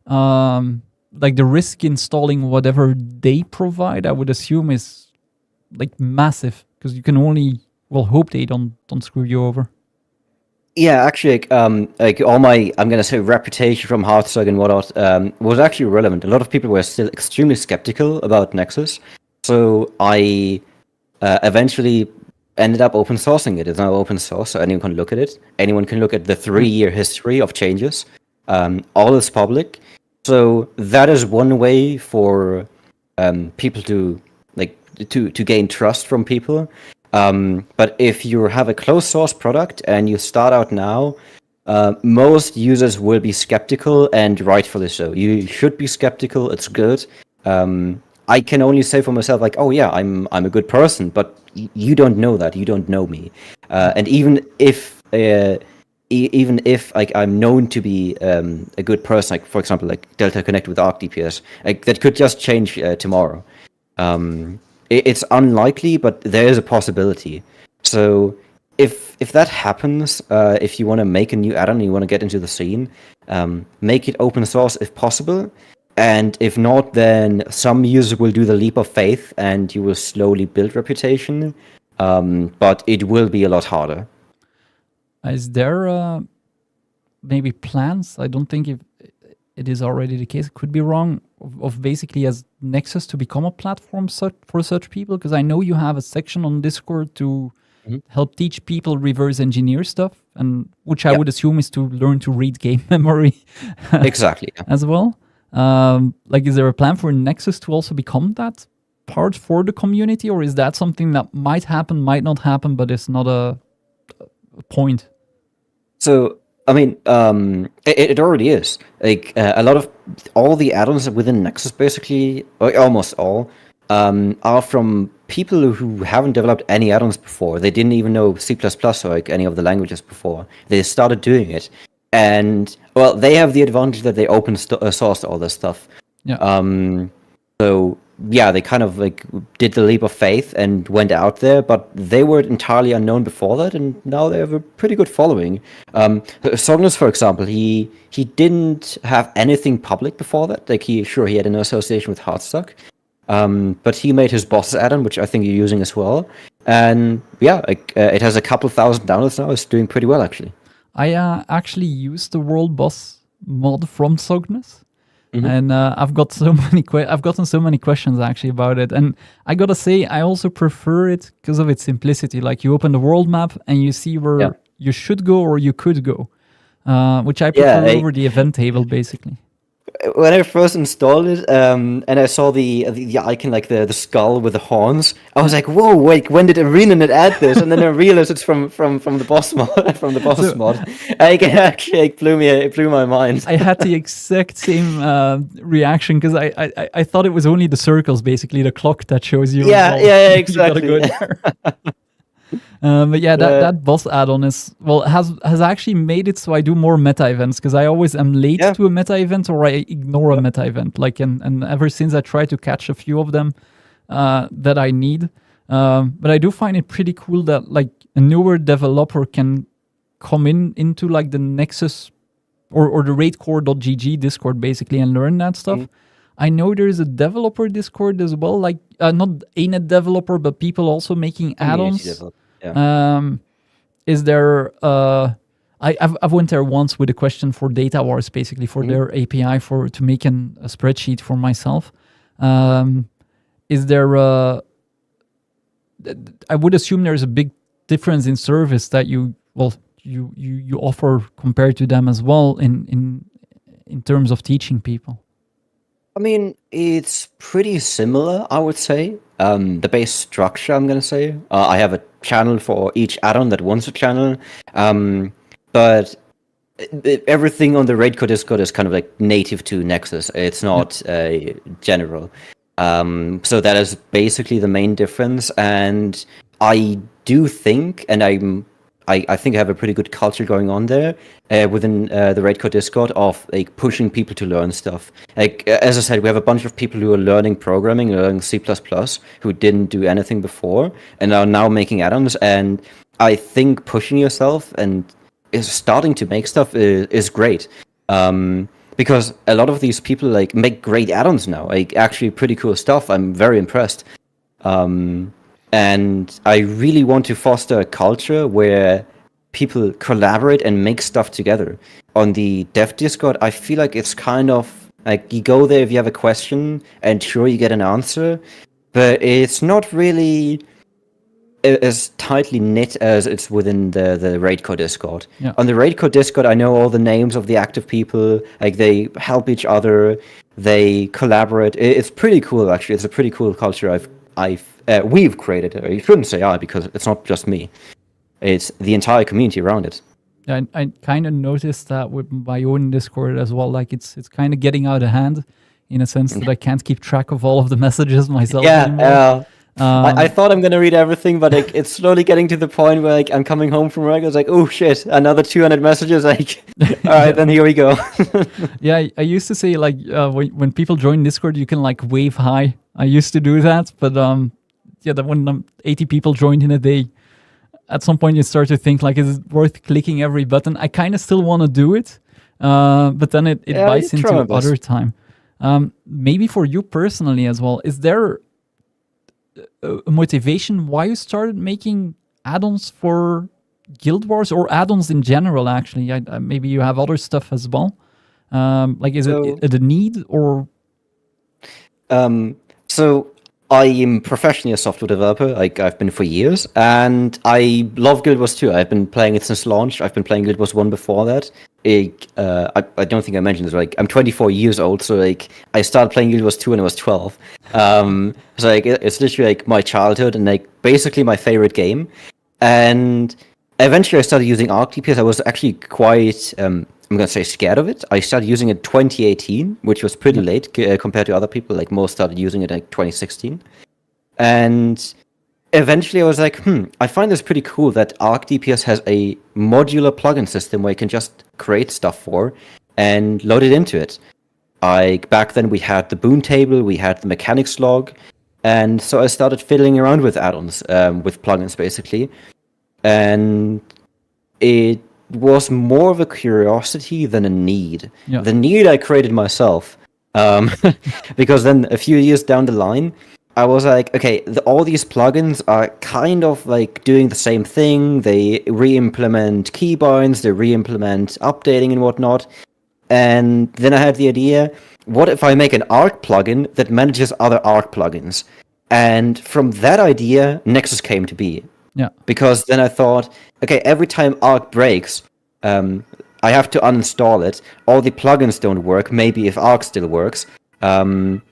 like the risk installing whatever they provide, I would assume, is like massive, because you can only hope they don't screw you over. Yeah, actually, like all my, I'm gonna say, reputation from Heartstock and whatnot was actually relevant. A lot of people were still extremely skeptical about Nexus, so I eventually ended up open sourcing it. It's now open source, so anyone can look at it. Anyone can look at the 3-year history of changes. All is public, so that is one way for people to to gain trust from people. But if you have a closed source product and you start out now, most users will be skeptical, and rightfully so. You should be skeptical. It's good. I can only say for myself, like, oh yeah, I'm a good person, but you don't know that. You don't know me. And even if like I'm known to be a good person, like for example, like Delta Connect with ArcDPS, like that could just change tomorrow. It's unlikely, but there is a possibility. So if that happens, if you want to make a new add-on, you want to get into the scene, make it open source if possible. And if not, then some users will do the leap of faith and you will slowly build reputation. But it will be a lot harder. Is there maybe plans? I don't think it is already the case. It could be wrong, of basically as Nexus to become a platform for such people, because I know you have a section on Discord to help teach people reverse engineer stuff, and which I would assume is to learn to read game memory. Exactly. As well. Like, is there a plan for Nexus to also become that part for the community, or is that something that might happen, might not happen, but it's not a point? So I mean, it already is. Like a lot of all the add-ons within Nexus, basically, or almost all, are from people who haven't developed any add-ons before. They didn't even know C++ or like any of the languages before. They started doing it, and well, they have the advantage that they open sourced all this stuff. Yeah. So yeah, they kind of like did the leap of faith and went out there, but they were entirely unknown before that, and now they have a pretty good following. Sognus, for example, he didn't have anything public before that. Like he had an association with Heartstock, but he made his boss add-on, which I think you're using as well. And yeah, like, it has a couple thousand downloads now. It's doing pretty well, actually. I actually used the World Boss mod from Sognus. And I've gotten so many questions actually about it, and I gotta say I also prefer it because of its simplicity. Like, you open the world map and you see where you should go or you could go, which I prefer over the event table, basically. When I first installed it, and I saw the icon, like the skull with the horns, I was like, "Whoa! Wait, when did ArenaNet add this?" And then I realized it's from the boss mod. From the boss mod, it blew my mind. I had the exact same reaction because I thought it was only the circles, basically the clock that shows you. Yeah, exactly. You gotta go there. But yeah, that boss add-on has actually made it so I do more meta events, because I always am late to a meta event or I ignore a meta event. Like, and ever since I try to catch a few of them that I need. But I do find it pretty cool that, like, a newer developer can come into like the Nexus or the RaidcoreGG Discord basically and learn that stuff. I know there's a developer Discord as well, like not a net developer, but people also making add-ons. Is there? I've went there once with a question for Data Wars, basically for their API to make a spreadsheet for myself. Is there? I would assume there's a big difference in service that you offer compared to them as well in terms of teaching people. I mean, it's pretty similar, I would say. The base structure, I'm going to say. I have a channel for each add-on that wants a channel. But everything on the Raidcore Discord is kind of like native to Nexus. It's not general. So that is basically the main difference. And I do think, and I think I have a pretty good culture going on there within the Raidcore Discord of like pushing people to learn stuff. Like as I said, we have a bunch of people who are learning programming, learning C++, who didn't do anything before, and are now making add-ons. And I think pushing yourself and is starting to make stuff is great. Because a lot of these people like make great add-ons now, like actually pretty cool stuff. I'm very impressed. And I really want to foster a culture where people collaborate and make stuff together. On the dev Discord, I feel like it's kind of like you go there if you have a question, and sure, you get an answer, but it's not really as tightly knit as it's within the Raidcore Discord. Yeah. On the Raidcore Discord, I know all the names of the active people, like they help each other, they collaborate. It's pretty cool, actually. It's a pretty cool culture we've created. You shouldn't say I, because it's not just me. It's the entire community around it. Yeah, I kind of noticed that with my own Discord as well. Like it's kind of getting out of hand in a sense that I can't keep track of all of the messages myself anymore. I thought I'm going to read everything, but like, it's slowly getting to the point where like I'm coming home from work. I was like, oh shit, another 200 messages. Like, all right, then here we go. Yeah, I used to say like when people join Discord, you can like wave hi. I used to do that, but when 80 people joined in a day, at some point you start to think like, is it worth clicking every button? I kind of still want to do it, but then it bites into other time. Maybe for you personally as well, is there a motivation why you started making add-ons for Guild Wars or add-ons in general? Actually, maybe you have other stuff as well. Like, is it a need or? So I am professionally a software developer. Like I've been for years, and I love Guild Wars 2. I've been playing it since launch. I've been playing Guild Wars 1 before that. I don't think I mentioned this. Like I'm 24 years old, so like I started playing Guild Wars 2 when I was 12. So like it's literally like my childhood and like basically my favorite game. And eventually I started using ArcDPS. I was actually quite I'm going to say scared of it. I started using it 2018, which was pretty late compared to other people. Like most started using it like 2016. And eventually I was like, I find this pretty cool that ArcDPS has a modular plugin system where you can just create stuff for and load it into it. Back then we had the boon table, we had the mechanics log. And so I started fiddling around with add-ons, with plugins basically. And it was more of a curiosity than a need. Yeah. The need I created myself, because then a few years down the line, I was like, okay, all these plugins are kind of like doing the same thing. They re-implement keybinds, they re-implement updating and whatnot. And then I had the idea, what if I make an Arc plugin that manages other Arc plugins? And from that idea, Nexus came to be. Yeah. Because then I thought, okay, every time Arc breaks, I have to uninstall it. All the plugins don't work. Maybe if Arc still works. So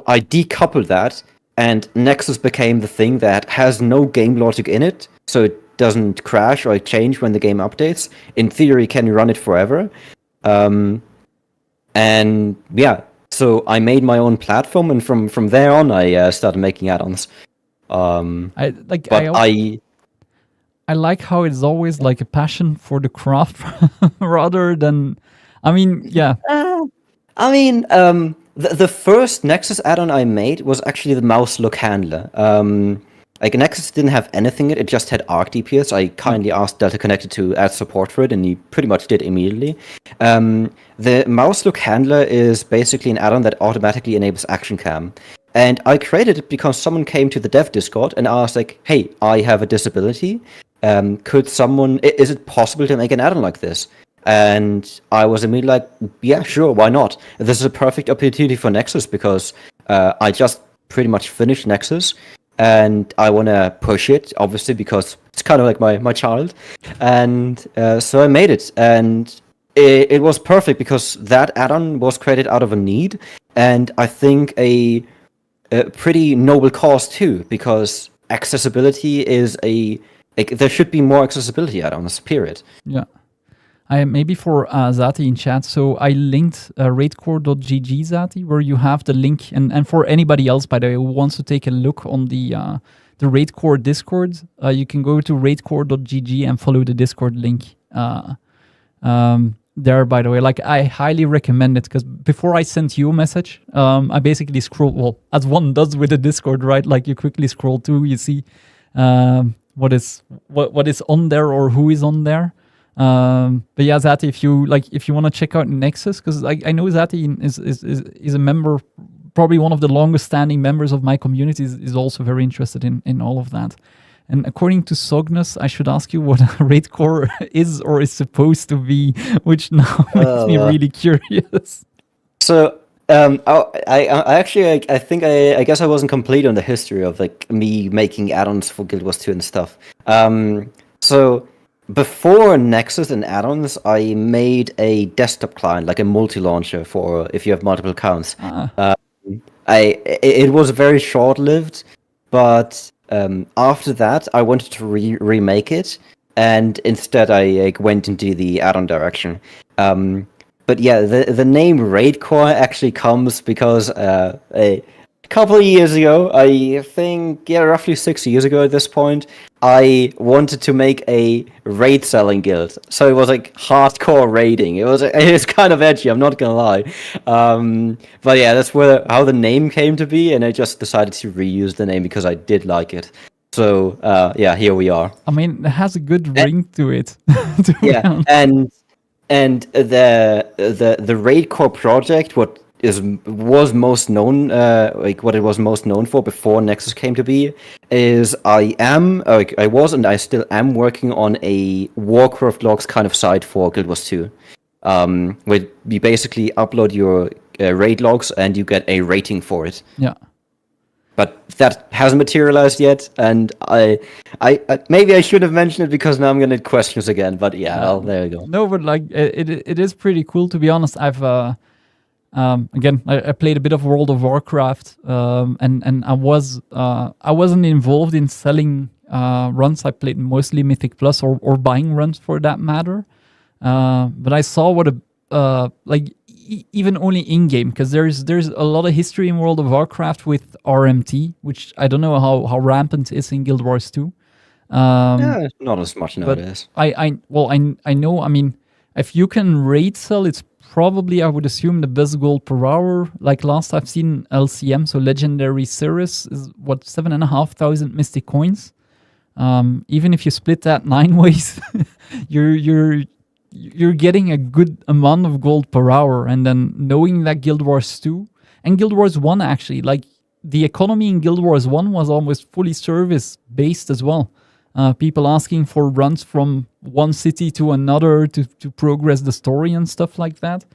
I decoupled that, and Nexus became the thing that has no game logic in it, so it doesn't crash or change when the game updates. In theory, can run it forever. And yeah, so I made my own platform, and from there on, I started making add-ons. I like how it's always like a passion for the craft rather than, The first Nexus add-on I made was actually the mouse look handler. like Nexus didn't have anything. It just had ArcDPS. I kindly asked Delta Connected to add support for it, and he pretty much did immediately. The mouse look handler is basically an add-on that automatically enables action cam. And I created it because someone came to the dev Discord and asked, like, hey, I have a disability. Is it possible to make an add-on like this? And I was immediately like, yeah, sure, why not? This is a perfect opportunity for Nexus because I just pretty much finished Nexus. And I want to push it, obviously, because it's kind of like my child. And so I made it. And it was perfect because that add-on was created out of a need. And I think a pretty noble cause, too, because accessibility is there should be more accessibility add-ons, period. Yeah. Maybe for Zati in chat, so I linked RaidcoreGG, Zati, where you have the link, and for anybody else, by the way, who wants to take a look on the Raidcore Discord, you can go to RaidcoreGG and follow the Discord link there, by the way. Like, I highly recommend it, because before I sent you a message, I basically scroll, well, as one does with the Discord, right? Like, you quickly scroll through, you see what is on there or who is on there. But yeah, Zati, if you want to check out Nexus, because I know Zati is a member, probably one of the longest standing members of my community, is also very interested in all of that. And according to Sognus, I should ask you what Raidcore is or is supposed to be, which now makes me really curious. So I guess I wasn't complete on the history of like me making add-ons for Guild Wars 2 and stuff. So before Nexus and add-ons, I made a desktop client, like a multi-launcher for if you have multiple accounts. It was very short-lived, but after that, I wanted to remake it, and instead I went into the add-on direction. But yeah, the name Raidcore actually comes because a couple of years ago, I think, roughly 6 years ago at this point, I wanted to make a raid selling guild. So it was like hardcore raiding. It was kind of edgy, I'm not gonna lie. But yeah, that's how the name came to be, and I just decided to reuse the name because I did like it. So yeah, here we are. I mean, it has a good ring to it. Yeah, and the Raidcore project, what was most known, what it was most known for before Nexus came to be, is I was and I still am working on a Warcraft logs kind of site for Guild Wars 2, where you basically upload your raid logs and you get a rating for it. Yeah. But that hasn't materialized yet, and I maybe I should have mentioned it because now I'm gonna get questions again. But yeah, well, there you go. No, but like it is pretty cool, to be honest. I've again, I played a bit of World of Warcraft, and I wasn't involved in selling runs. I played mostly Mythic Plus or buying runs for that matter. But I saw what even only in game, because there's a lot of history in World of Warcraft with RMT, which I don't know how rampant it is in Guild Wars 2. Yeah, not as much nowadays. I know. I mean, if you can raid sell, it's probably, I would assume, the best gold per hour. Like last I've seen LCM, so Legendary Cirrus, is what, 7,500 Mystic coins. Even if you split that 9 ways, you're getting a good amount of gold per hour. And then knowing that Guild Wars 2 and Guild Wars 1, actually, like the economy in Guild Wars 1 was almost fully service based as well. People asking for runs from one city to another to progress the story and stuff like that.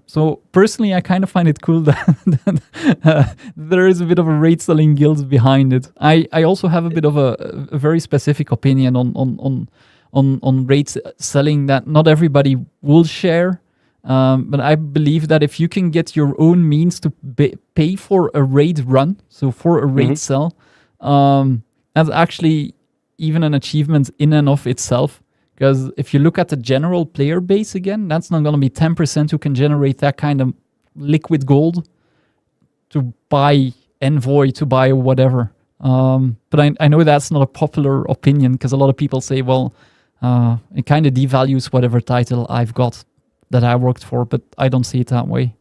So personally, I kind of find it cool that there is a bit of a raid selling guild behind it. I also have a bit of a very specific opinion on raid selling that not everybody will share. But I believe that if you can get your own means to pay for a raid run, so for a raid sell, that's actually even an achievement in and of itself. Because if you look at the general player base again, that's not going to be 10% who can generate that kind of liquid gold to buy Envoy, to buy whatever. But I know that's not a popular opinion, because a lot of people say, well, it kind of devalues whatever title I've got that I worked for, but I don't see it that way.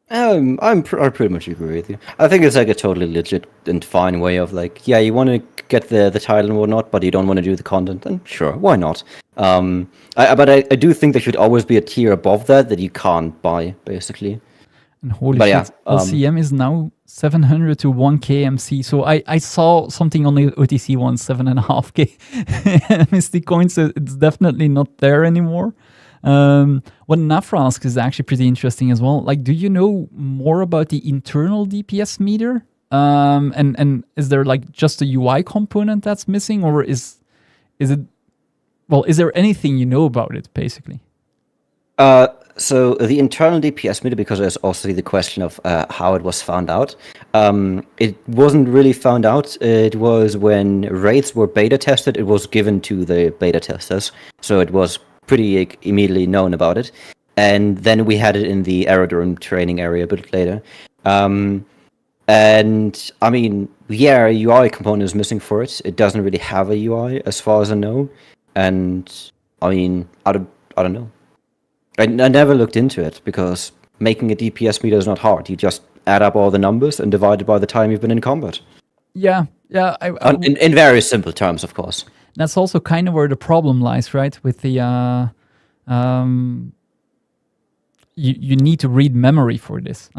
I pretty much agree with you. I think it's like a totally legit and fine way of like, yeah, you want to get the title and whatnot, but you don't want to do the content, then sure, why not? But I do think there should always be a tier above that you can't buy, basically. And holy But shit, yeah, LCM is now 700 to 1k MC. So I saw something on the OTC once, 7.5k Mystic coins. So it's definitely not there anymore. What Nafra asks is actually pretty interesting as well. Like, do you know more about the internal DPS meter? And is there like just a UI component that's missing, or is it? Well, is there anything you know about it, basically? So the internal DPS meter, because there's also the question of how it was found out. It wasn't really found out. It was when raids were beta tested, it was given to the beta testers. So it was pretty immediately known about it. And then we had it in the aerodrome training area a bit later. And I mean, yeah, a UI component is missing for it. It doesn't really have a UI as far as I know. And I mean, I don't know. I never looked into it because making a DPS meter is not hard. You just add up all the numbers and divide it by the time you've been in combat. Yeah. In very simple terms, of course. That's also kind of where the problem lies, right? With the you need to read memory for this.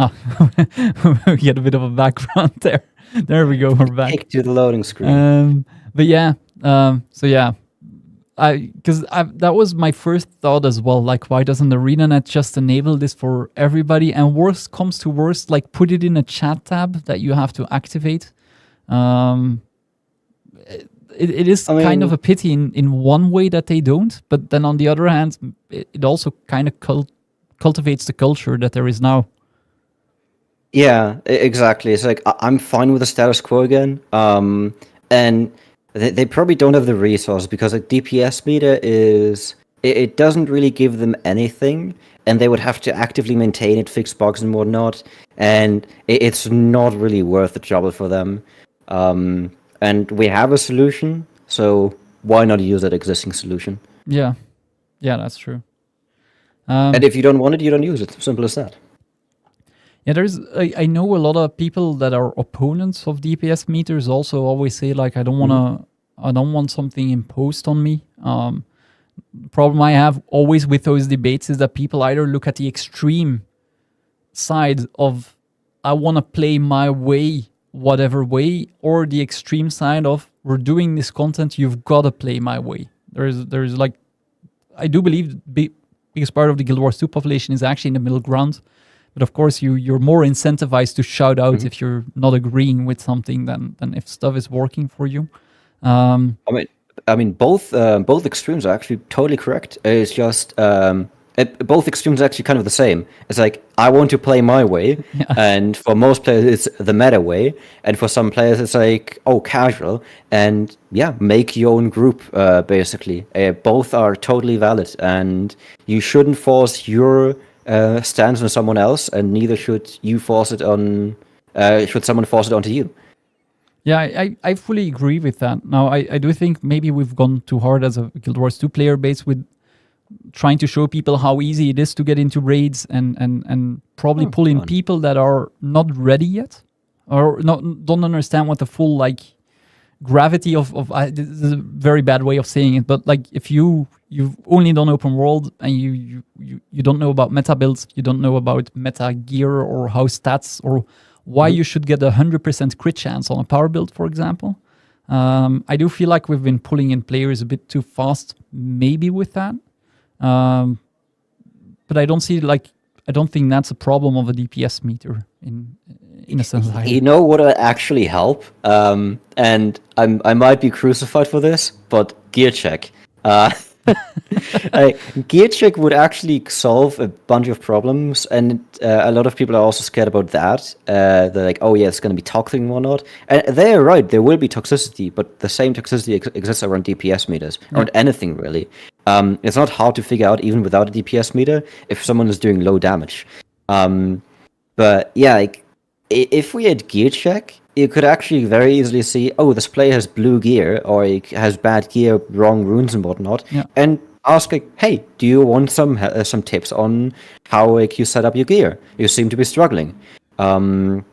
We get a bit of a background there. There we go. We're back. Take to the loading screen. But yeah. So yeah. Because that was my first thought as well. Like, why doesn't ArenaNet just enable this for everybody? And worst comes to worst, like put it in a chat tab that you have to activate. It is kind of a pity in one way that they don't, but then on the other hand, it also kind of cultivates the culture that there is now. Yeah, exactly. It's like I'm fine with the status quo again, and they probably don't have the resources because a DPS meter it doesn't really give them anything, and they would have to actively maintain it, fix bugs and whatnot, and it's not really worth the trouble for them. And we have a solution, so why not use that existing solution? Yeah, that's true. And if you don't want it, you don't use it. Simple as that. Yeah, I know a lot of people that are opponents of DPS meters also always say like I don't want something imposed on me. The problem I have always with those debates is that people either look at the extreme side of I want to play my way, whatever way, or the extreme side of we're doing this content, you've got to play my way. There's like, I do believe the biggest part of the Guild Wars 2 population is actually in the middle ground. But of course, you're more incentivized to shout out if you're not agreeing with something than if stuff is working for you. I mean, both extremes are actually totally correct. It's just both extremes are actually kind of the same. It's like I want to play my way, and for most players it's the meta way, and for some players it's like casual, and yeah, make your own group. Basically, both are totally valid, and you shouldn't force your stance on someone else, and neither should you force it on. Should someone force it onto you? Yeah, I fully agree with that. Now, I do think maybe we've gone too hard as a Guild Wars 2 player base with trying to show people how easy it is to get into raids and probably pull in people that are not ready yet or don't understand what the full like gravity of this is a very bad way of saying it, but like if you've only done open world and you don't know about meta builds, you don't know about meta gear or how stats or why you should get 100% crit chance on a power build, for example. I do feel like we've been pulling in players a bit too fast, maybe with that. But I don't think that's a problem of a DPS meter in a sense. You know what would actually help? And I might be crucified for this, but Gearcheck. Gearcheck would actually solve a bunch of problems, and a lot of people are also scared about that. They're like, oh yeah, it's going to be toxic and whatnot. And they're right, there will be toxicity, but the same toxicity exists around DPS meters, around anything really. It's not hard to figure out, even without a DPS meter, if someone is doing low damage. But yeah, like, if we had Gearcheck, you could actually very easily see, oh, this player has blue gear or he has bad gear, wrong runes and whatnot, and ask like, hey, do you want some tips on how like you set up your gear? You seem to be struggling, and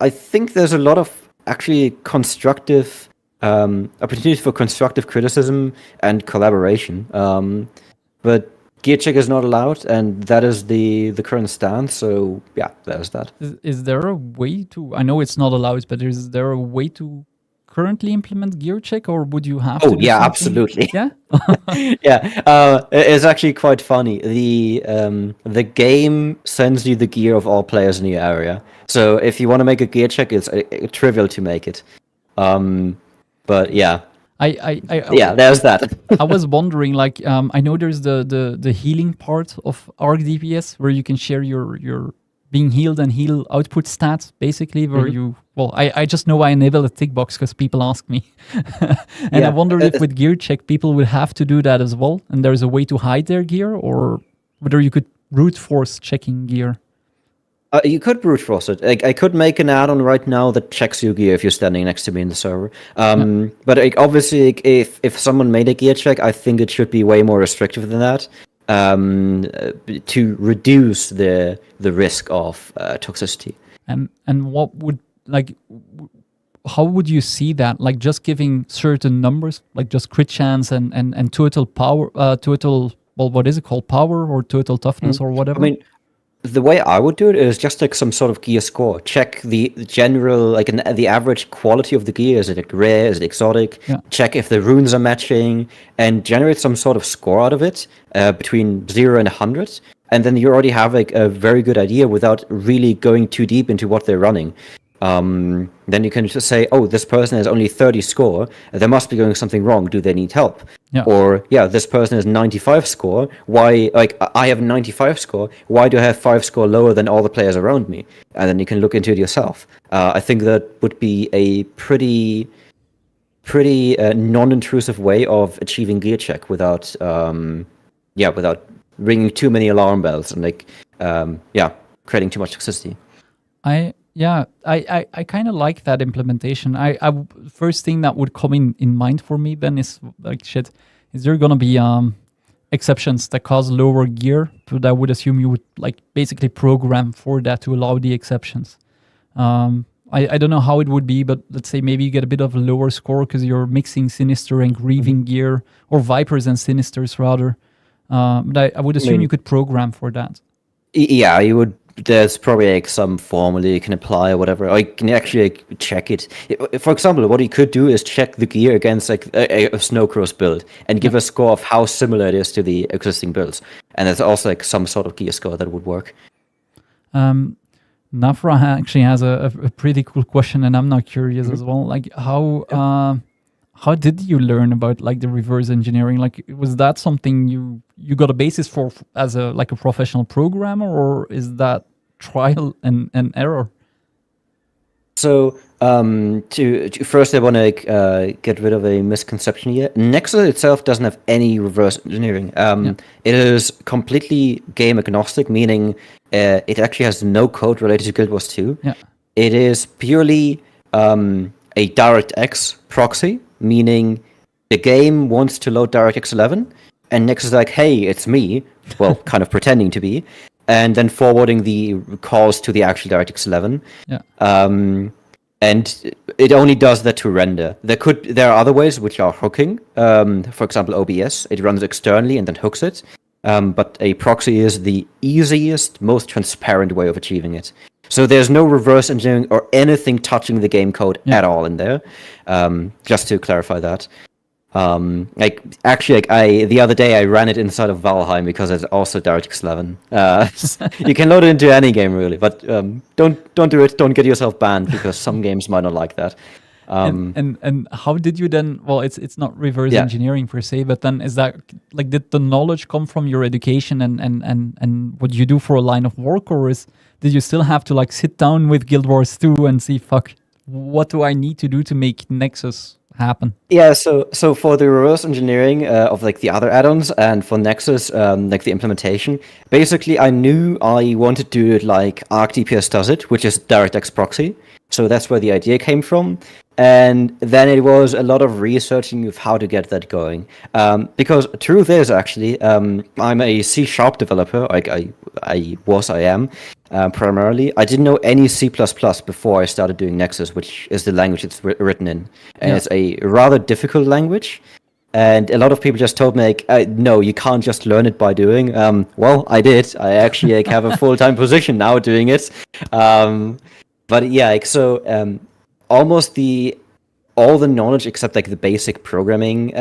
I think there's a lot of actually constructive opportunities for constructive criticism and collaboration. But Gearcheck is not allowed, and that is the current stance. So yeah, there's that. Is there a way to? I know it's not allowed, but is there a way to currently implement Gearcheck, or would you have to? Oh yeah, absolutely. Yeah, yeah. It's actually quite funny. The game sends you the gear of all players in your area. So if you want to make a Gearcheck, it's trivial to make it. But yeah. Yeah, there's that. I was wondering, like, I know there's the healing part of ArcDPS where you can share your being healed and heal output stats, basically, where you, well, I just know I enable a tick box because people ask me. And I wonder if with Gearcheck, people would have to do that as well, and there's a way to hide their gear, or whether you could brute force checking gear. You could brute force it. I could make an add-on right now that checks your gear if you're standing next to me in the server. But obviously, if someone made a gear check, I think it should be way more restrictive than that, to reduce the risk of toxicity. And what would, like, how would you see that? Like, just giving certain numbers, like just crit chance and total power, well, what is it called, power or total toughness or whatever? I mean, the way I would do it is just like some sort of gear score. Check the general, like the average quality of the gear. Is it rare? Is it exotic? Check if the runes are matching, and generate some sort of score out of it between 0 and 100. And then you already have like a very good idea without really going too deep into what they're running. Then you can just say, oh, this person has only 30 score. There must be going something wrong. Do they need help? Or, this person has 95 score. Why, like, I have 95 score. Why do I have 5 score lower than all the players around me? And then you can look into it yourself. I think that would be a pretty non-intrusive way of achieving gear check without ringing too many alarm bells and creating too much toxicity. I kind of like that implementation. First thing that would come in mind for me then is like, shit, is there gonna be exceptions that cause lower gear? But I would assume you would like basically program for that to allow the exceptions. I don't know how it would be, but let's say maybe you get a bit of a lower score because you're mixing Sinister and Grieving gear, or Vipers and Sinisters rather. But I would assume you could program for that. Yeah, you would. There's probably like some formula you can apply or whatever. Or you can actually check it. For example, what you could do is check the gear against like a Snowcross build and give a score of how similar it is to the existing builds. And there's also like some sort of gear score that would work. Nafra actually has a pretty cool question, and I'm not curious as well. Like how did you learn about like the reverse engineering? Like, was that something you got a basis for as a professional programmer, or is that trial and error? So to first, I want to get rid of a misconception here. Nexus itself doesn't have any reverse engineering. It is completely game agnostic, meaning it actually has no code related to Guild Wars 2. It is purely a DirectX proxy, meaning the game wants to load DirectX 11, and Nexus is like, hey, it's me, well, kind of pretending to be, and then forwarding the calls to the actual DirectX 11. And it only does that to render. There are other ways which are hooking. For example, OBS, it runs externally and then hooks it. But a proxy is the easiest, most transparent way of achieving it. So there's no reverse engineering or anything touching the game code at all in there. Just to clarify that. The other day I ran it inside of Valheim because it's also DirectX 11. You can load it into any game really, but don't do it. Don't get yourself banned because some games might not like that. And how did you then? Well, it's not reverse engineering per se, but then is that like, did the knowledge come from your education and what you do for a line of work, or did you still have to like sit down with Guild Wars 2 and see, fuck, what do I need to do to make Nexus happen? Yeah, so for the reverse engineering of like the other add-ons and for Nexus, like the implementation, basically I knew I wanted to do it like ArcDPS does it, which is DirectX proxy. So that's where the idea came from. And then it was a lot of researching of how to get that going. Because truth is actually, I'm a C# developer. Like I am primarily. I didn't know any C++ before I started doing Nexus, which is the language it's written in. And it's a rather difficult language. And a lot of people just told me, like, no, you can't just learn it by doing. Well, I did. I actually like, have a full-time position now doing it. But yeah, like, so almost all the knowledge except like the basic programming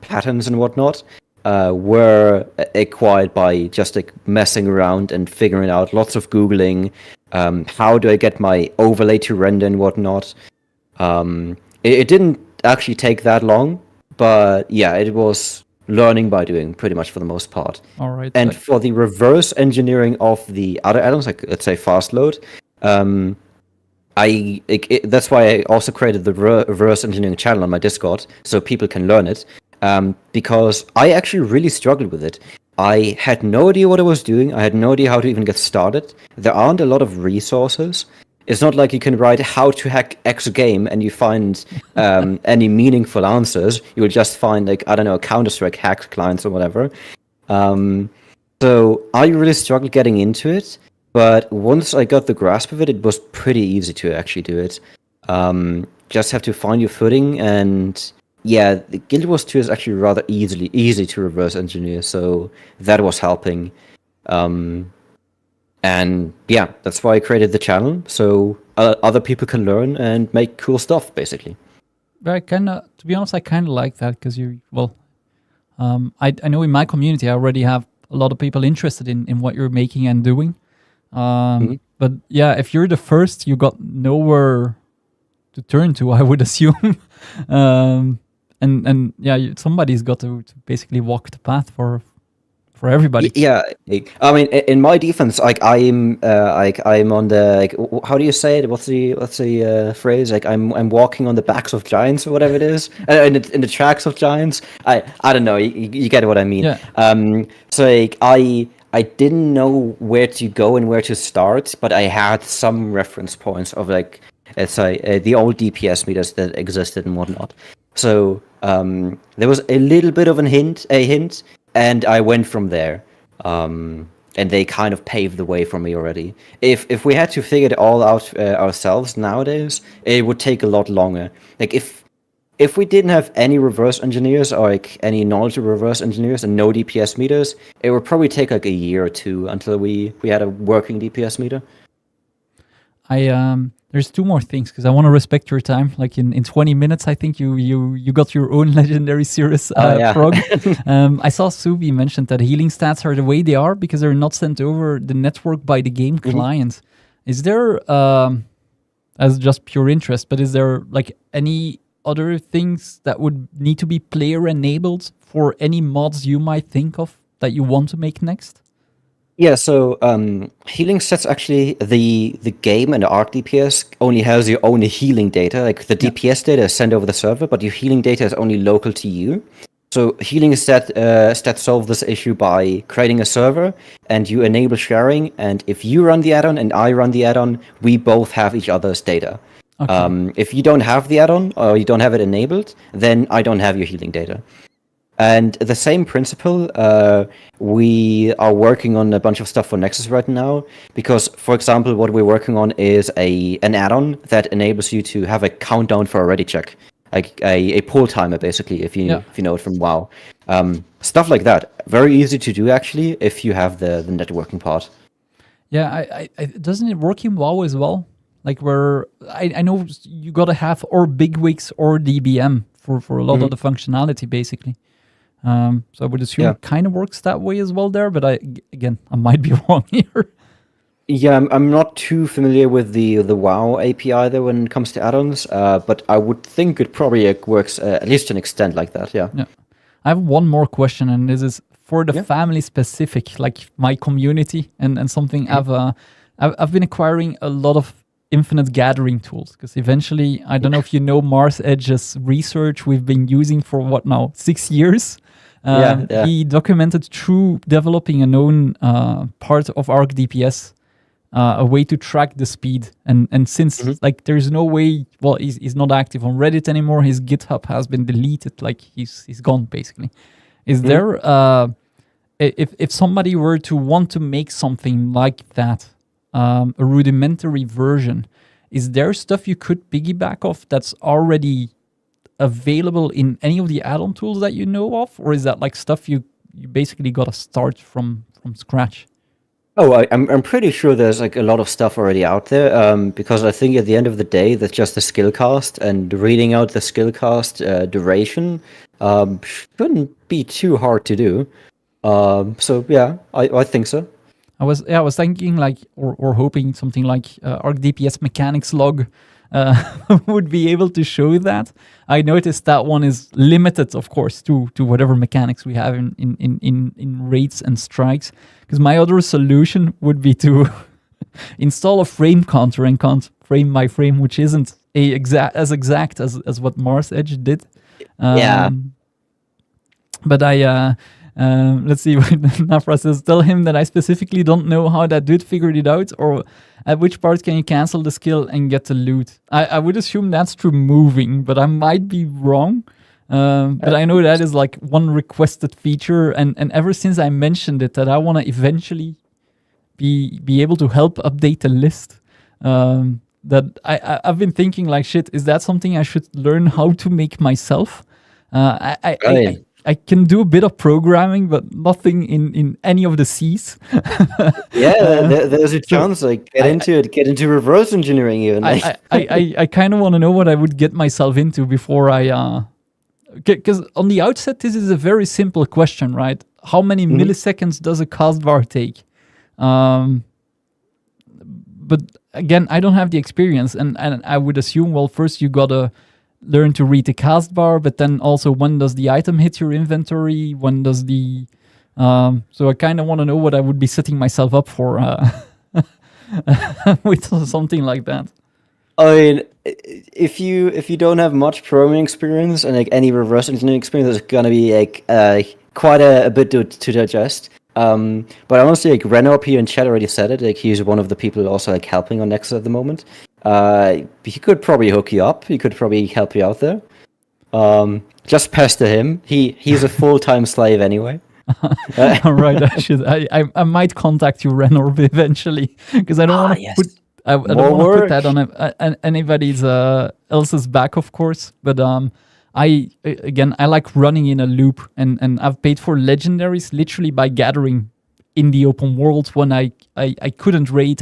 patterns and whatnot were acquired by just like messing around and figuring out, lots of Googling. How do I get my overlay to render and whatnot? It didn't actually take that long, but yeah, it was learning by doing pretty much for the most part. All right. And for the reverse engineering of the other add-ons, like let's say fast load, that's why I also created the reverse engineering channel on my Discord so people can learn it. Because I actually really struggled with it. I had no idea what I was doing. I had no idea how to even get started. There aren't a lot of resources. It's not like you can write how to hack X game and you find any meaningful answers. You will just find, like, I don't know, Counter-Strike hack clients or whatever. So I really struggled getting into it. But once I got the grasp of it, it was pretty easy to actually do it. Just have to find your footing, and yeah, the Guild Wars 2 is actually rather easy to reverse engineer, so that was helping. And yeah, that's why I created the channel, so other people can learn and make cool stuff, basically. But to be honest, I kind of like that because I know in my community I already have a lot of people interested in what you're making and doing. But yeah, if you're the first, you got nowhere to turn to, I would assume. And yeah, somebody's got to basically walk the path for everybody. Yeah, I mean, in my defense, I'm on the, like, how do you say it? What's the phrase? Like, I'm walking on the backs of giants or whatever it is, in the tracks of giants. I don't know. You get what I mean. Yeah. So like, I didn't know where to go and where to start, but I had some reference points of, like, let's say the old DPS meters that existed and whatnot. So there was a little bit of a hint, and I went from there. And they kind of paved the way for me already. If we had to figure it all out ourselves nowadays, it would take a lot longer. Like, if we didn't have any reverse engineers or like any knowledge of reverse engineers and no DPS meters, it would probably take like a year or two until we had a working DPS meter. There's two more things because I want to respect your time. Like in 20 minutes, I think you got your own legendary Cirrus prog. I saw Subi mentioned that healing stats are the way they are because they're not sent over the network by the game client. Is there, as just pure interest, but is there like any other things that would need to be player enabled for any mods you might think of that you want to make next? Yeah, so healing stats, actually, the game and the ArcDPS only has your own healing data. Like, the DPS data is sent over the server, but your healing data is only local to you. So healing stats solve this issue by creating a server, and you enable sharing, and if you run the add-on and I run the add-on, we both have each other's data. Okay. If you don't have the add-on, or you don't have it enabled, then I don't have your healing data. And the same principle, we are working on a bunch of stuff for Nexus right now, because, for example, what we're working on is an add-on that enables you to have a countdown for a Raidcore, like a pull timer, basically, if you know it from WoW. Stuff like that. Very easy to do, actually, if you have the networking part. Yeah, doesn't it work in WoW as well? Like, where I know you gotta have or bigwigs or DBM for a lot of the functionality, basically. So I would assume it kind of works that way as well there, but I might be wrong here. Yeah, I'm not too familiar with the WoW API there when it comes to add-ons, but I would think it probably works at least to an extent like that. Yeah. I have one more question, and this is for the family specific, like my community, and something I've been acquiring a lot of infinite gathering tools, because eventually, I don't know if you know Mars Edge's research we've been using for what now, 6 years. He documented through developing a known part of ArcDPS, a way to track the speed. And since like there's no way, well, he's not active on Reddit anymore. His GitHub has been deleted, like he's gone basically. Is there if somebody were to want to make something like that, a rudimentary version, is there stuff you could piggyback off that's already available in any of the add-on tools that you know of, or is that like stuff you basically got to start from scratch? Oh, I'm pretty sure there's like a lot of stuff already out there, because I think at the end of the day, that's just the skill cast, and reading out the skill cast duration shouldn't be too hard to do. So yeah, I think so. I was thinking like, or hoping something like ArcDPS mechanics log would be able to show that. I noticed that one is limited, of course, to whatever mechanics we have in raids and strikes. Because my other solution would be to install a frame counter and count frame by frame, which isn't as exact as what Mars Edge did. But let's see what Nafra says. Tell him that I specifically don't know how that dude figured it out, or at which part can you cancel the skill and get the loot. I would assume that's through moving, but I might be wrong. But I know that is like one requested feature, and ever since I mentioned it, that I want to eventually be able to help update the list. That I've been thinking like, shit, is that something I should learn how to make myself? I can do a bit of programming, but nothing in any of the C's. There's a chance. Like get into reverse engineering even. I kind of want to know what I would get myself into before I. Because on the outset, this is a very simple question, right? How many milliseconds does a cast bar take? But again, I don't have the experience, and I would assume, well, first you gotta learn to read the cast bar, but then also when does the item hit your inventory? When does the so I kind of want to know what I would be setting myself up for with something like that. I mean, if you don't have much programming experience and like any reverse engineering experience, there's gonna be like quite a bit to digest. But honestly, like Renop here in chat already said it. Like he's one of the people also like helping on Nexus at the moment. He could probably hook you up. He could probably help you out there. Just pester him. He's a full-time slave anyway. All right, I might contact you, Renor, eventually, because I don't want to put. I don't want to put that on anybody's else's back, of course. But I like running in a loop, and I've paid for legendaries literally by gathering in the open world when I couldn't raid.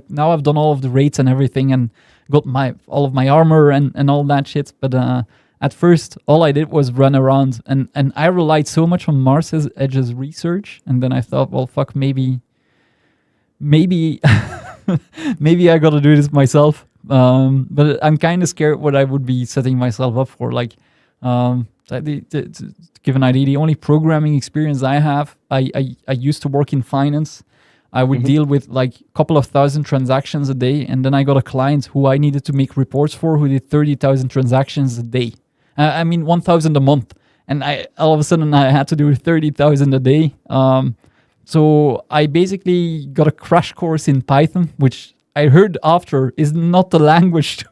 Now I've done all of the raids and everything, and got all of my armor and all that shit. But at first, all I did was run around, and I relied so much on Mars Edge's research, and then I thought, well, fuck, maybe maybe I gotta do this myself. But I'm kind of scared what I would be setting myself up for. Like, to give an idea, the only programming experience I have, I used to work in finance. I would deal with like a couple of thousand transactions a day, and then I got a client who I needed to make reports for who did 30,000 transactions a day. 1,000 a month, and all of a sudden I had to do 30,000 a day. So I basically got a crash course in Python, which I heard after is not the language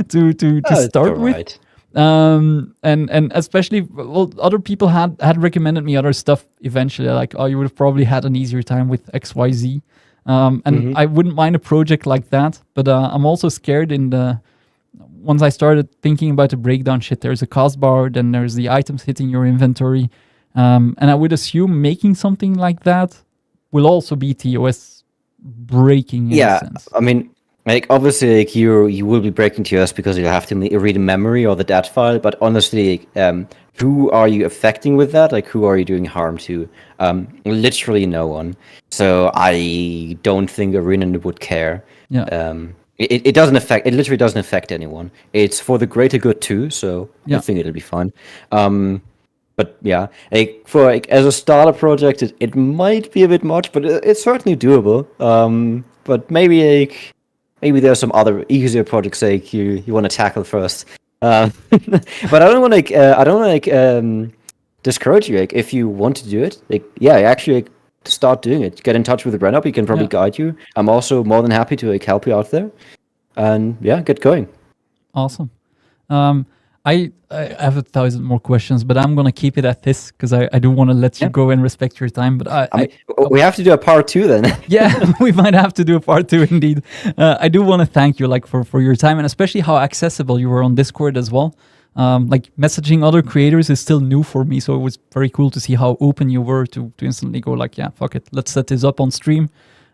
to start with. And especially, well, other people had recommended me other stuff eventually, like, oh, you would have probably had an easier time with XYZ. And I wouldn't mind a project like that, but I'm also scared once I started thinking about the breakdown shit, there's a cost bar, then there's the items hitting your inventory. And I would assume making something like that will also be TOS breaking in a sense. I mean, like obviously, like you will be breaking TOS because you have to read a memory or the DAT file. But honestly, who are you affecting with that? Like, who are you doing harm to? Literally no one. So I don't think Arena would care. Yeah. It doesn't affect. It literally doesn't affect anyone. It's for the greater good too. So I think it'll be fine. But yeah, as a starter project, it might be a bit much, but it's certainly doable. But maybe maybe there's some other easier projects like you want to tackle first. But I don't want to discourage you. Like, if you want to do it, like, yeah, actually, like, start doing it. Get in touch with Renup. He can probably guide you. I'm also more than happy to like help you out there. And yeah, get going. Awesome. I have 1,000 more questions, but I'm gonna keep it at this because I do want to let you go and respect your time. But I mean, we have to do a part 2 then. Yeah, we might have to do a part 2 indeed. I do want to thank you like for your time, and especially how accessible you were on Discord as well. Like messaging other creators is still new for me, so it was very cool to see how open you were to instantly go like, yeah, fuck it, let's set this up on stream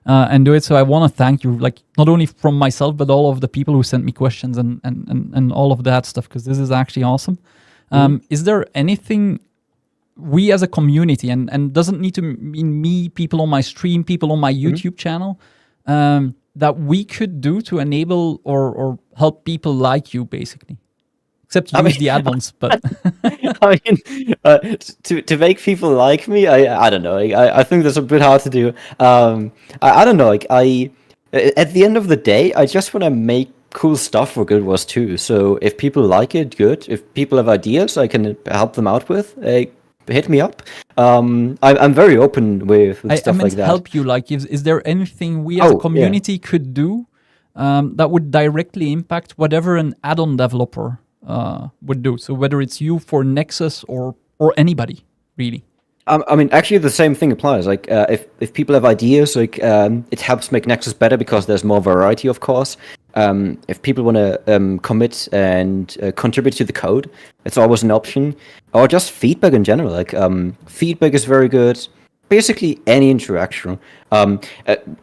and do it. So I want to thank you, like not only from myself but all of the people who sent me questions and all of that stuff, because this is actually awesome. Is there anything we as a community, and doesn't need to mean me, people on my stream, people on my YouTube channel, that we could do to enable or help people like you, basically? Except use the add-ons, but I mean, to make people like me, I don't know. I think that's a bit hard to do. I don't know. Like at the end of the day, I just want to make cool stuff for Guild Wars 2. So if people like it, good. If people have ideas I can help them out with, hit me up. I'm very open with stuff like that. Help you, like, is there anything we as a community could do that would directly impact whatever an add-on developer would do? So whether it's you for Nexus or anybody, really. I mean, actually, the same thing applies. Like, if people have ideas, like, it helps make Nexus better because there's more variety, of course. If people want to commit and contribute to the code, it's always an option. Or just feedback in general. Like, feedback is very good. Basically, any interaction.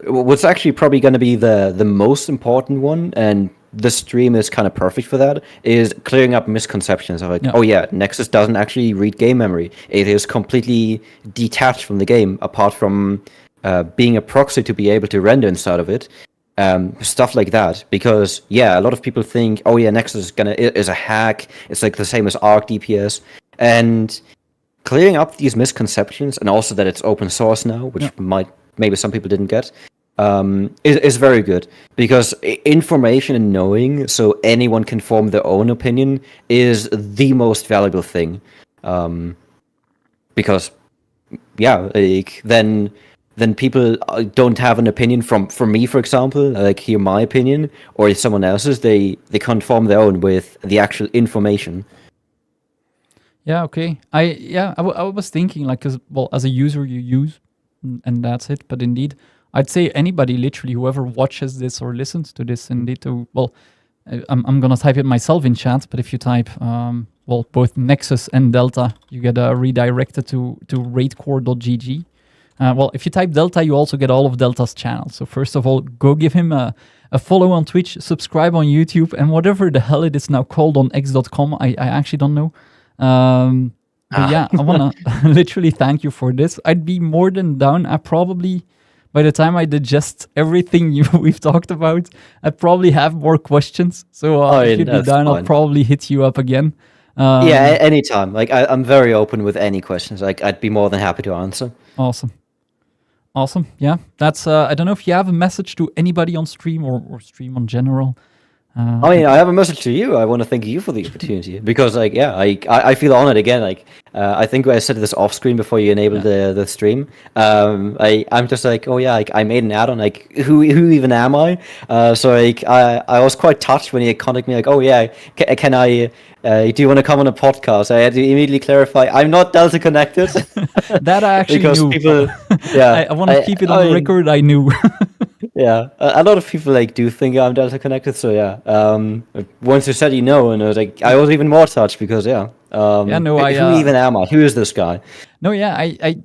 What's actually probably going to be the most important one, and the stream is kind of perfect for that, is clearing up misconceptions of like, oh yeah, Nexus doesn't actually read game memory. It is completely detached from the game, apart from being a proxy to be able to render inside of it. Stuff like that. Because yeah, a lot of people think, oh yeah, Nexus is a hack. It's like the same as ArcDPS. And clearing up these misconceptions, and also that it's open source now, which maybe some people didn't get, is very good, because information and knowing, so anyone can form their own opinion, is the most valuable thing. Because yeah, like, then people don't have an opinion from me, for example, like hear my opinion or someone else's. They can't form their own with the actual information. Yeah, okay. I was thinking, like, as a user you use, and that's it. But indeed, I'd say anybody, literally, whoever watches this or listens to this, indeed, I'm gonna type it myself in chat. But if you type, both Nexus and Delta, you get redirected to RaidcoreGG. If you type Delta, you also get all of Delta's channels. So first of all, go give him a follow on Twitch, subscribe on YouTube, and whatever the hell it is now called on x.com. I actually don't know. But yeah, I want to literally thank you for this. I'd be more than down. I probably, by the time I digest everything we've talked about, I probably have more questions. So if you'd be down, I'll probably hit you up again. Yeah, anytime. Like, I'm very open with any questions. Like, I'd be more than happy to answer. Awesome. Yeah, that's. I don't know if you have a message to anybody on stream or stream in general. I mean, I have a message to you. I want to thank you for the opportunity, because, like, yeah, I feel honored again. Like, I think I said this off screen before you enabled the stream. I'm just like, oh yeah, like, I made an add-on. Like, who even am I? So like, I was quite touched when he contacted me. Like, oh yeah, can I? Do you want to come on a podcast? I had to immediately clarify, I'm not Delta connected. That I actually because knew. People, yeah, I want to keep it on the record. I knew. Yeah, a lot of people like do think I'm Delta connected. So yeah, once you said and I was like, I was even more touched, because who even am I? Who is this guy? No, yeah, I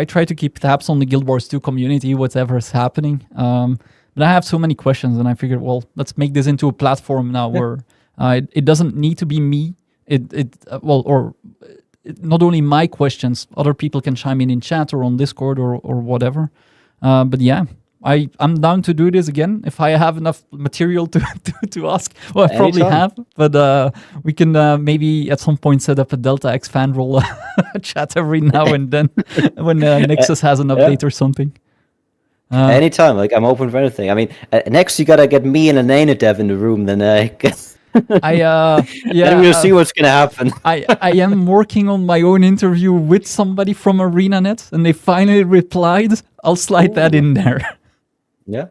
try to keep tabs on the Guild Wars 2 community, whatever's happening. But I have so many questions, and I figured, well, let's make this into a platform now where it doesn't need to be me. Not only my questions, other people can chime in chat or on Discord or whatever. But yeah, I'm down to do this again if I have enough material to ask. Well, I probably have, but we can maybe at some point set up a Delta X fan roll chat every now and then when Nexus has an update or something. Anytime, like I'm open for anything. I mean, next you gotta get me and a Nana dev in the room, then then we'll see what's gonna happen. I am working on my own interview with somebody from ArenaNet, and they finally replied. I'll slide that in there. Yeah.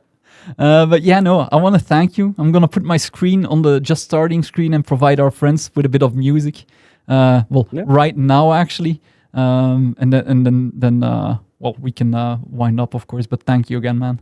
But yeah, no, I want to thank you. I'm gonna put my screen on the just starting screen and provide our friends with a bit of music. Right now actually, and then we can wind up, of course. But thank you again, man.